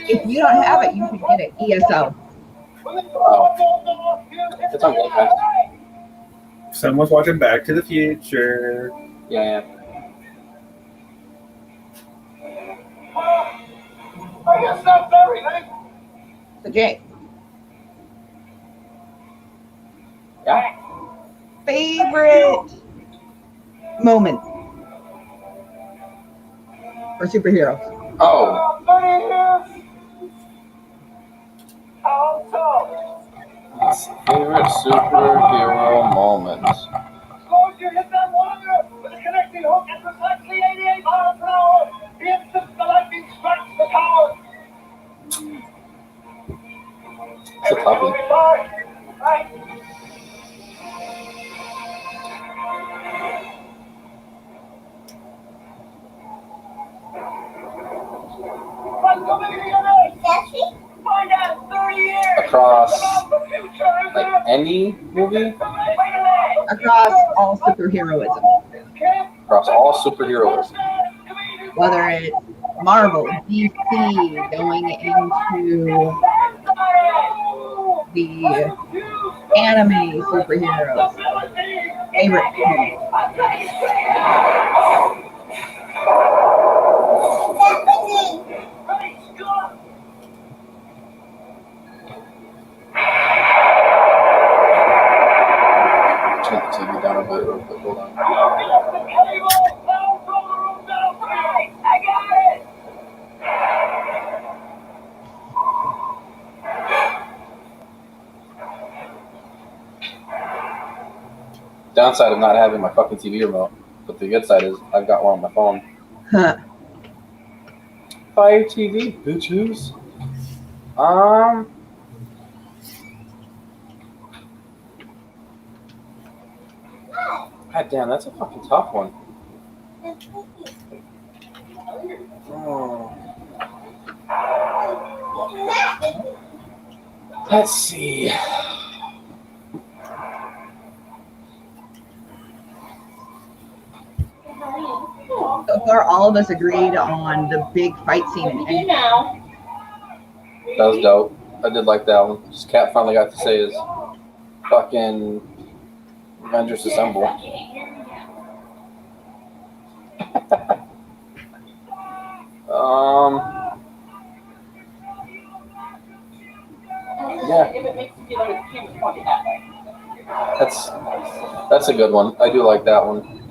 If you don't have it, you should get it. ESO. It's on Game Pass. Someone's watching Back to the Future. Yeah. I guess that's everything. So, Jake, Yeah. favorite moment for superheroes? Oh, 30 years. How so? favorite superhero moment. As long as you hit that wire with a connecting hook at precisely 88 miles an hour, the It's a toughie. Right. What's coming together? Find out in 30 years. Across The future is like any movie, Across all superheroism, across all superheroes. whether it's Marvel, DC, going into the anime superheroes, favorite movie. Turn the TV down a bit real quick. Hold on. I got it. Downside of not having my fucking TV remote, but the good side is I've got one on my phone. Huh. Fire TV, bitches. God damn, that's a fucking tough one. Oh. Let's see. So far, all of us agreed on the big fight scene in Endgame. That was dope. I did like that one. Just Cat finally got to say his fucking Avengers Assemble. Yeah. That's a good one. I do like that one.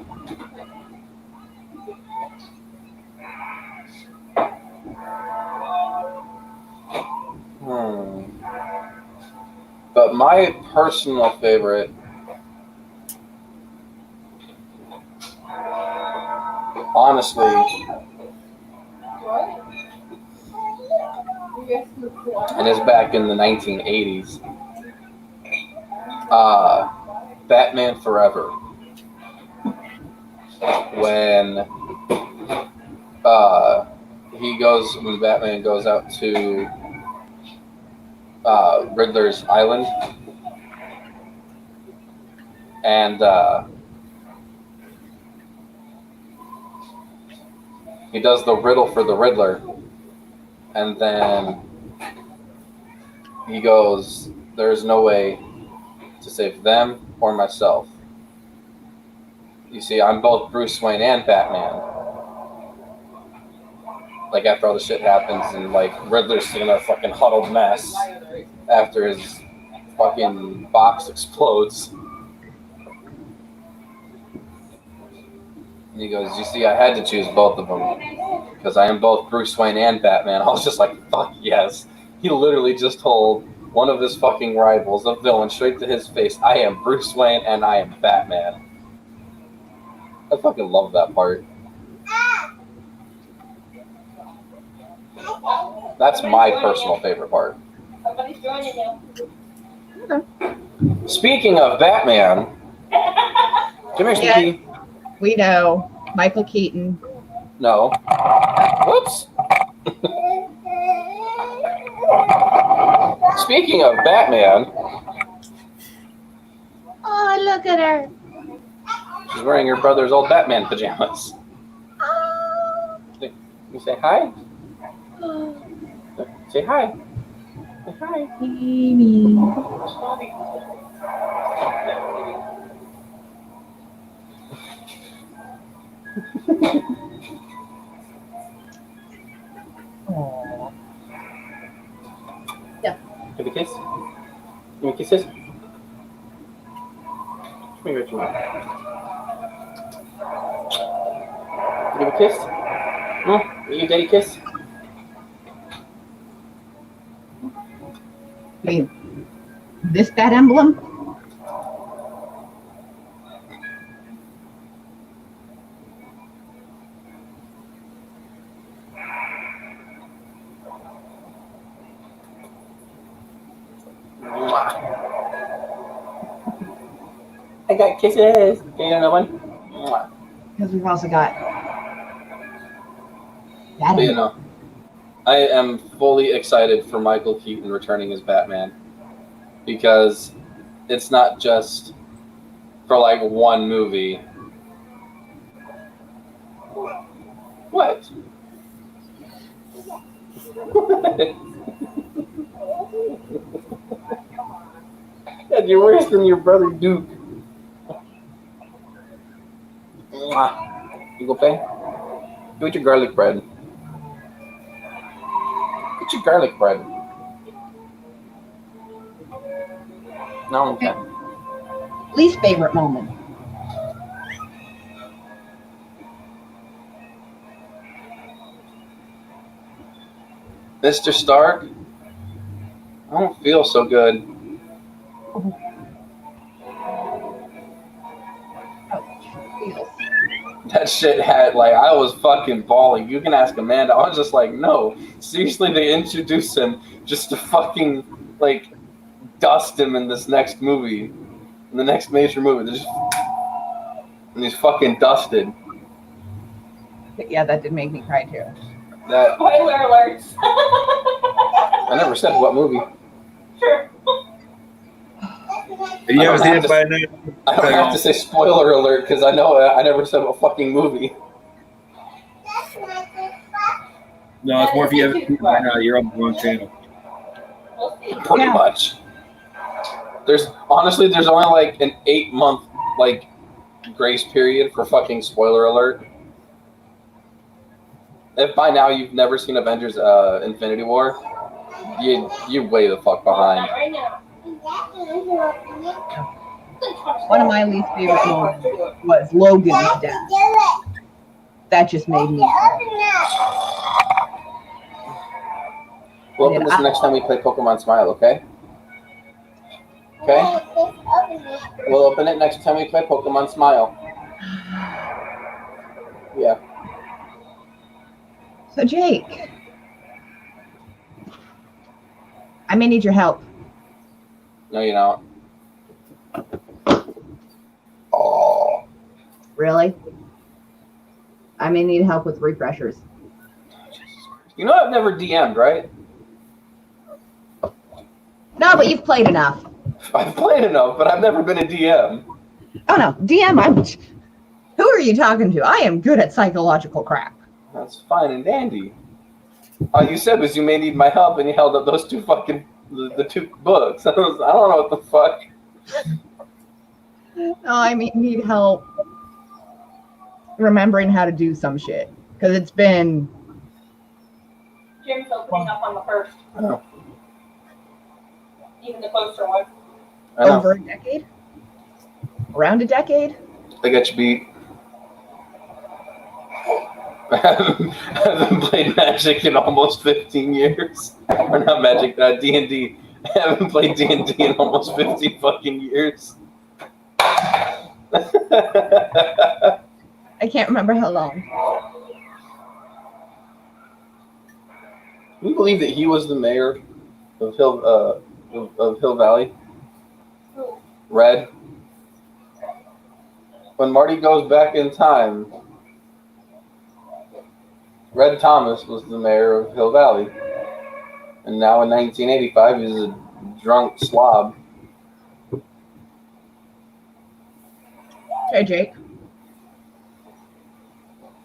But my personal favorite, honestly, and it's back in the 1980s, Batman Forever. When when Batman goes out to Riddler's Island, and he does the riddle for the Riddler, and then he goes, "There's no way to save them or myself. You see, I'm both Bruce Wayne and Batman." Like, after all the shit happens, and like Riddler's in a fucking huddled mess after his fucking box explodes. And he goes, "You see, I had to choose both of them because I am both Bruce Wayne and Batman." I was just like, fuck yes. He literally just told one of his fucking rivals, a villain, straight to his face, "I am Bruce Wayne and I am Batman." I fucking love that part. That's my personal favorite part. Somebody's joining you. Speaking of Batman, come here, Yeah. Sneaky. We know Michael Keaton. No. Whoops. Speaking of Batman, Oh, look at her. she's wearing her brother's old Batman pajamas. You say hi? Say hi. Say hi. Amy. Aww. Yeah. Give me a kiss. Give me kisses. Come here, Richard. Give me a kiss. No, will you daddy kiss? Wait, this bat emblem? I got kisses. Can you get another one? Mwah. Because we've also got But, you that. know, I am fully excited for Michael Keaton returning as Batman because it's not just for like one movie. What? Dad, you're worse than your brother Duke. Mwah. You go play? Go eat your garlic bread. Get your garlic bread. No, okay. Least favorite moment. Mr. Stark, I don't feel so good. That shit had, like, I was fucking bawling. You can ask Amanda. I was just like, no. Seriously, they introduced him just to fucking, like, dust him in this next movie. In the next major movie. And he's fucking dusted. Yeah, that did make me cry too. That Spoiler alerts. I never said what movie. Sure. If you I haven't don't seen have it by now, I don't have to say spoiler alert because I know I never said what fucking movie. no, it's more if you haven't seen it by now, you're on the wrong channel. We'll see. Pretty Yeah. much. There's only like an 8-month like grace period for fucking spoiler alert. If by now you've never seen Avengers Infinity War, you're way the fuck behind. Not right now. One of my least favorite moments was Logan's death. That just made me We'll open this next time we play Pokemon Smile, okay? Okay? We'll open it next time we play Pokemon Smile. Yeah. So Jake, I may need your help. No, you don't. Oh. Really? I may need help with refreshers. You know I've never DM'd, right? No, but you've played enough. I've played enough, but I've never been a DM. Oh no, DM. Who are you talking to? I am good at psychological crap. That's fine and dandy. All you said was you may need my help, and you held up those two fucking the two books. I don't know what the fuck. No, I need help remembering how to do some shit because it's been Jim's opening up on the first. I know. Even the closer one. I know. over a decade, around a decade. I got you beat. I haven't played Magic in almost 15 years. Or not Magic, D&D. I haven't played D&D in almost 15 fucking years. I can't remember how long. Can you believe that he was the mayor of Hill Valley? Red. When Marty goes back in time, Red Thomas was the mayor of Hill Valley. And now in 1985, he's a drunk slob. Okay, Jake.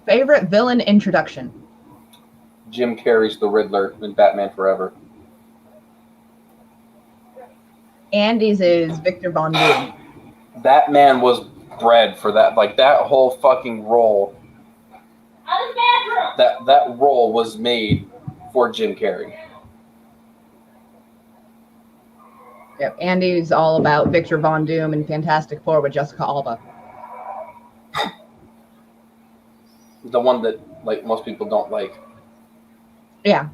Favorite villain introduction? Jim Carrey's the Riddler in Batman Forever. Andy's is Victor Von Doom. That man was bred for that. Like, that whole fucking role, Out of the bathroom. that role was made for Jim Carrey. Yep, Andy's all about Victor Von Doom and Fantastic Four with Jessica Alba. The one that, like, most people don't like. Yeah.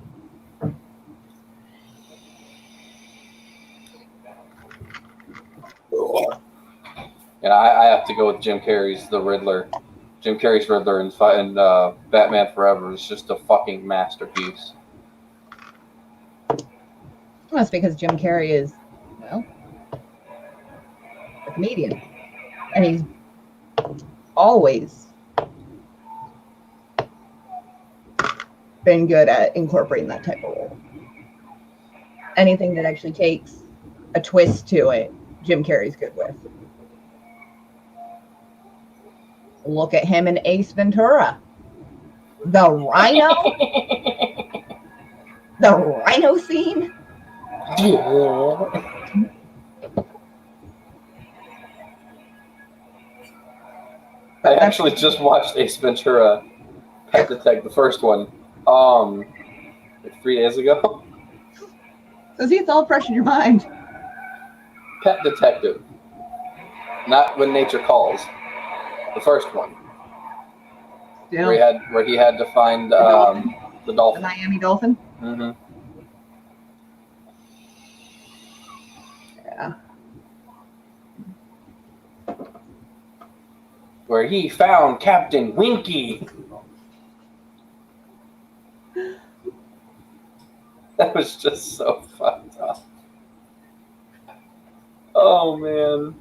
And I have to go with Jim Carrey's The Riddler. Jim Carrey's Riddler in Batman Forever is just a fucking masterpiece. That's because Jim Carrey is Well, a comedian. And he's always been good at incorporating that type of role. Anything that actually takes a twist to it, Jim Carrey's good with. Look at him in Ace Ventura. The rhino? The rhino scene? I actually just watched Ace Ventura Pet Detective, the first one, like 3 days ago. So see, it's all fresh in your mind. Pet Detective. Not When Nature Calls. The first one. Still, Where he had to find the the dolphin. Miami Dolphin. Mm-hmm. Yeah. Where he found Captain Winky. That was just so fucked up. Oh man.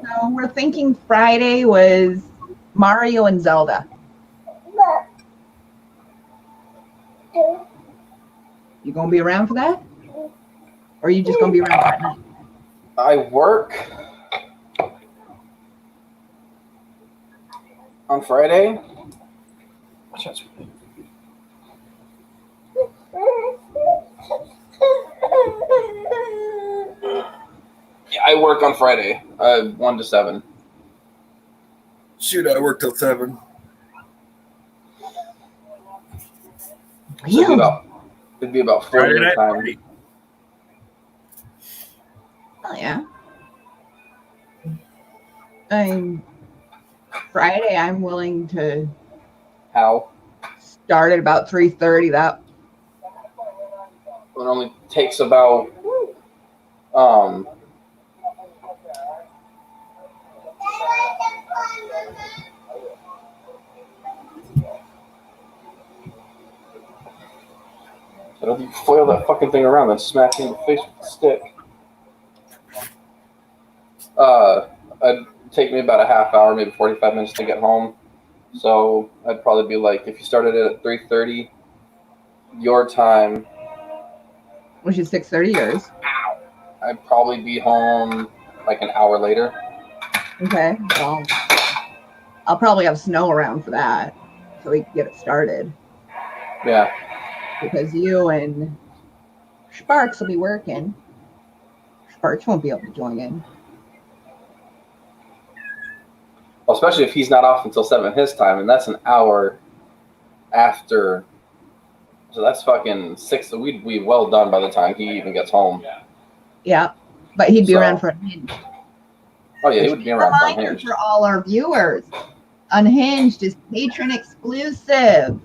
So we're thinking Friday was Mario and Zelda. You gonna be around for that? Or are you just gonna be around that night? I work on Friday. Yeah, I work on Friday, 1 to 7. Shoot, I work till 7. So it'd be about 40 Friday night time. party. Oh yeah. Friday I'm willing to How? start at about 3:30. That It only takes about I don't think you foil that fucking thing around and smack me in the face with the stick. It'd take me about a half hour, maybe 45 minutes to get home. So I'd probably be like, if you started it at 3:30 your time, which is 6:30 yours. I'd probably be home like an hour later. Okay. Well, I'll probably have snow around for that, so we can get it started. Yeah. Because you and Sparks will be working. Sparks won't be able to join in. Well, especially if he's not off until 7 his time, and that's an hour after. So that's fucking 6. So we'd be well done by the time he even gets home. Yeah, but he'd be So- around for Unhinged. Oh yeah, he would be around for Reminder Unhinged. for all our viewers: Unhinged is patron exclusive.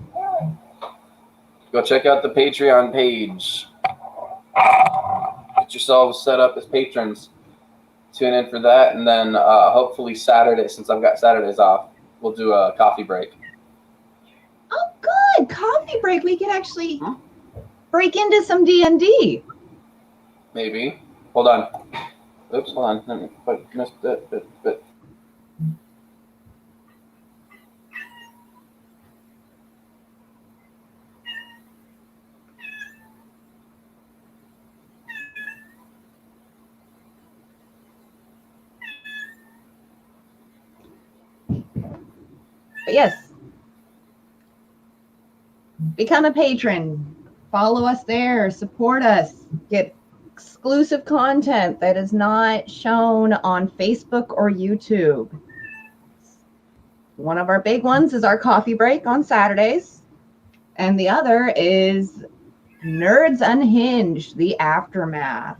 Go check out the Patreon page. Get yourselves set up as patrons. Tune in for that, and then hopefully Saturday, since I've got Saturdays off, we'll do a coffee break. Oh, good coffee break. We could actually break into some D&D. Maybe. Hold on. Oops, hold on. Let me missed that bit. But yes, become a patron. Follow us there. Support us. Get exclusive content that is not shown on Facebook or YouTube. One of our big ones is our coffee break on Saturdays. And the other is Nerds Unhinged, the aftermath.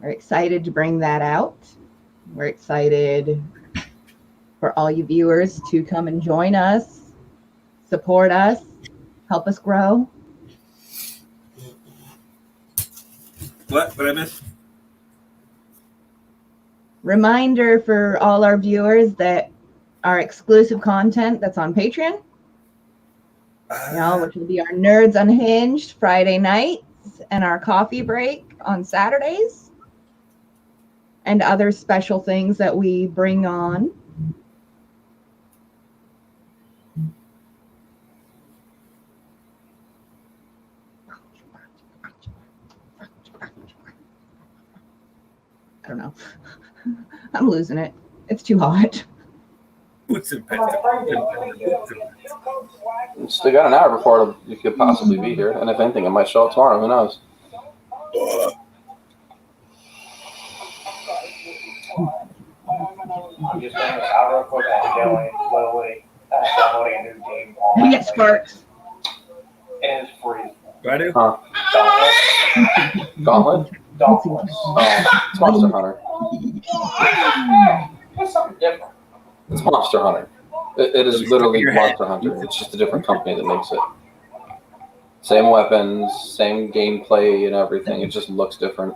We're excited to bring that out. We're excited for all you viewers to come and join us, support us, help us grow. What I missed? Reminder for all our viewers that our exclusive content that's on Patreon which will be our Nerds Unhinged Friday nights and our coffee break on Saturdays, and other special things that we bring on. I don't know. I'm losing it. It's too hot. Boots and pants. Still got an hour before you could possibly be here, and if anything, it might show up tomorrow. Who knows? I'm just going out real quick. Downloading a new game. Yes, Sparks. And it's free. Ready? Huh? Gauntlet? Dauntless. Oh, it's Monster Hunter. It's something different. It's Monster Hunter. It is literally Monster Hunter. It's just a different company that makes it. Same weapons, same gameplay and everything. It just looks different.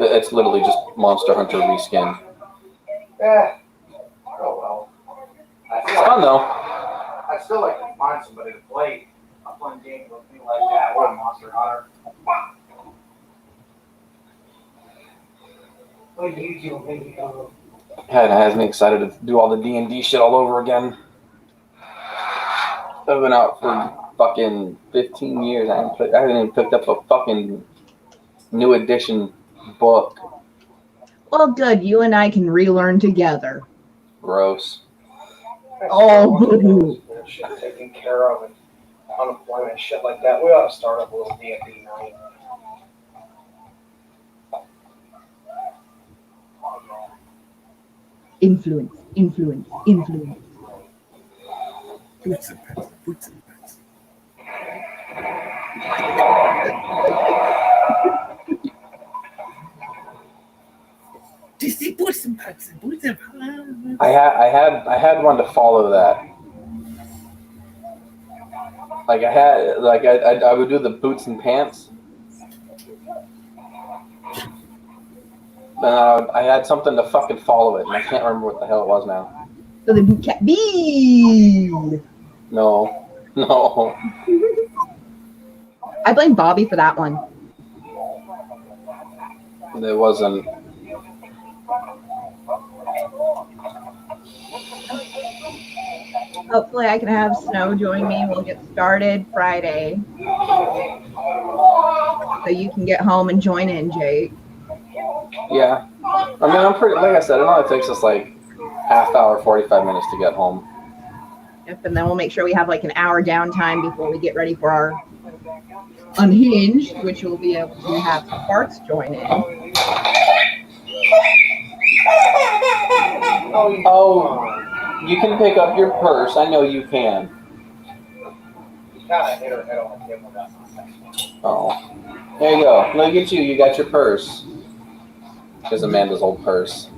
It's literally just Monster Hunter reskin. Yeah. Oh well. It's fun though. I still like to find somebody to play a fun game with me like that. What a Monster Hunter. What do you do, baby? Yeah, it has me excited to do all the D&D shit all over again. I've been out for fucking 15 years. I haven't even picked up a fucking new edition book. Well, good. You and I can relearn together. Gross. Oh. Shit taken care of and unemployment and shit like that. We ought to start up a little D&D night. Influence. Boots and pants. Boots and pants. DC boots and pants. Boots and pants. I had one to follow that. I would do the boots and pants. And I had something to fucking follow it, and I can't remember what the hell it was now. So the cat bee. No. I blame Bobby for that one. It wasn't. Hopefully I can have Snow join me. We'll get started Friday. So you can get home and join in, Jake. Yeah. I mean, I'm pretty, like I said, it only takes us like half hour, 45 minutes to get home. Yep, and then we'll make sure we have like an hour downtime before we get ready for our Unhinged, which we'll be able to have Sparks join in. Oh, you can pick up your purse. I know you can. Kind of hit her head on the table. Oh. There you go. Look at you. You got your purse. Here's Amanda's old purse.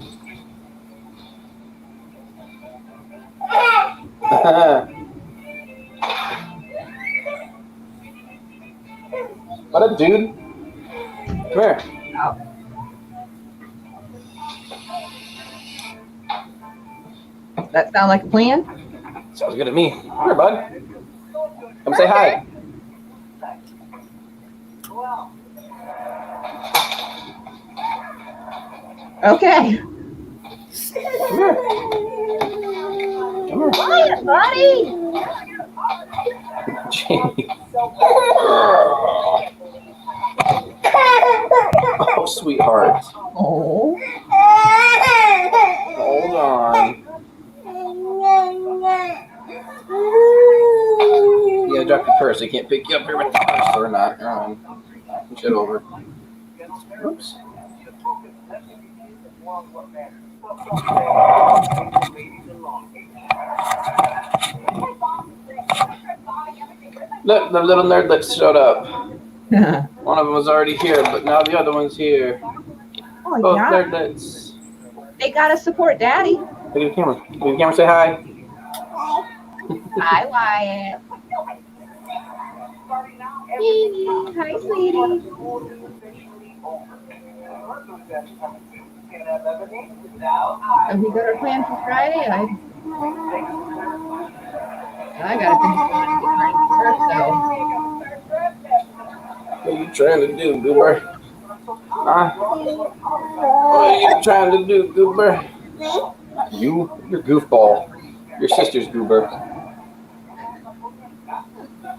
What up, dude? Come here. Oh. That sound like a plan? Sounds good to me. Come here, bud. Come say hi. Okay. Come here. Come here. Quiet, buddy. Jamie. Oh, sweetheart. Oh. Hold on. Yeah, drop your purse. I can't pick you up here with the purse or not. You're on. Push it over. Oops. Look, the little nerdlets showed up. One of them was already here, but now the other one's here. Oh, Both yeah. nerdlets. They gotta support Daddy. Look at the camera. Look at the camera. Say hi. Hi, Wyatt. Baby. Hi, sweetie. Have we got our plan for Friday? I gotta finish What are you trying to do, Goober? Huh? What are you trying to do, Goober? You're goofball. Your sister's Goober.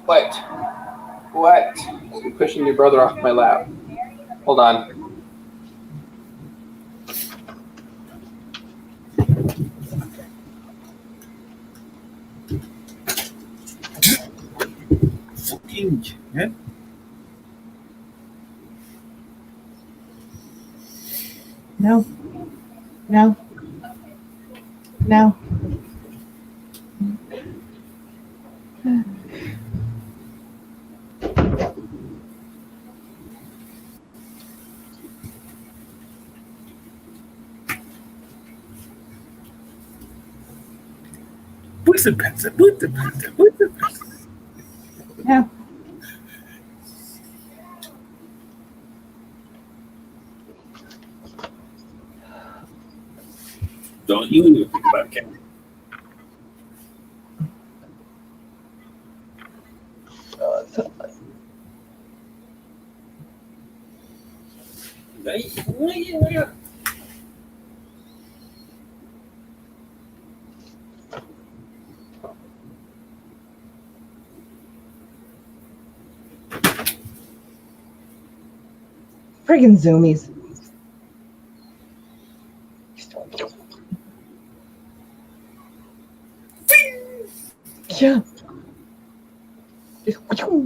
What? You're pushing your brother off my lap. Hold on. Fucking man. No. No. No. What's the pencil? No. Don't you even think about it. Friggin' zoomies. Yeah. Just, oh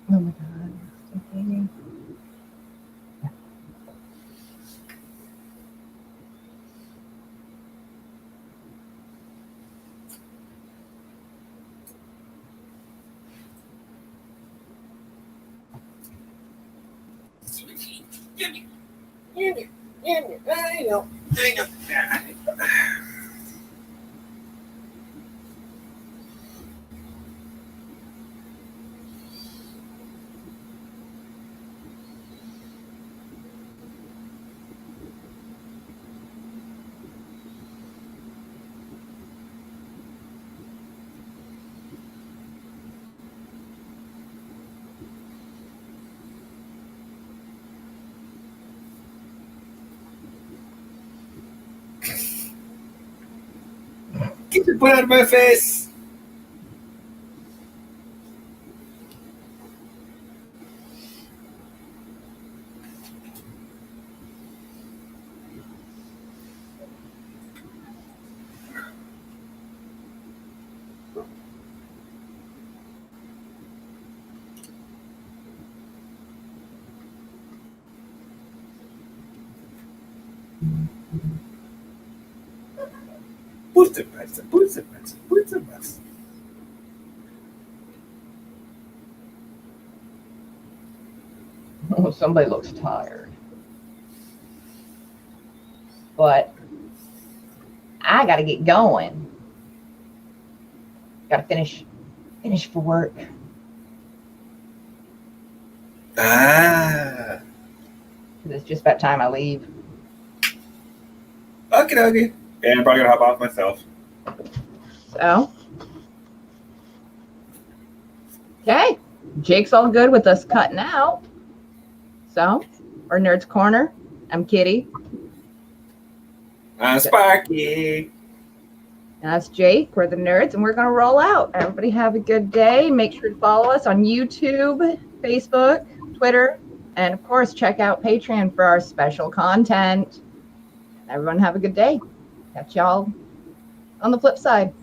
my god. Okay. I know. Get your butt out of my face! Put the pencil. Oh, somebody looks tired. But I gotta get going. Gotta finish for work. Ah. 'Cause it's just about time I leave. Okay. Yeah, I'm probably gonna hop off myself. So, okay. Jake's all good with us cutting out. So, our Nerds Corner. I'm Kitty. Sparky. And that's Jake. We're the Nerds, and we're going to roll out. Everybody have a good day. Make sure to follow us on YouTube, Facebook, Twitter, and of course, check out Patreon for our special content. Everyone have a good day. Catch y'all on the flip side.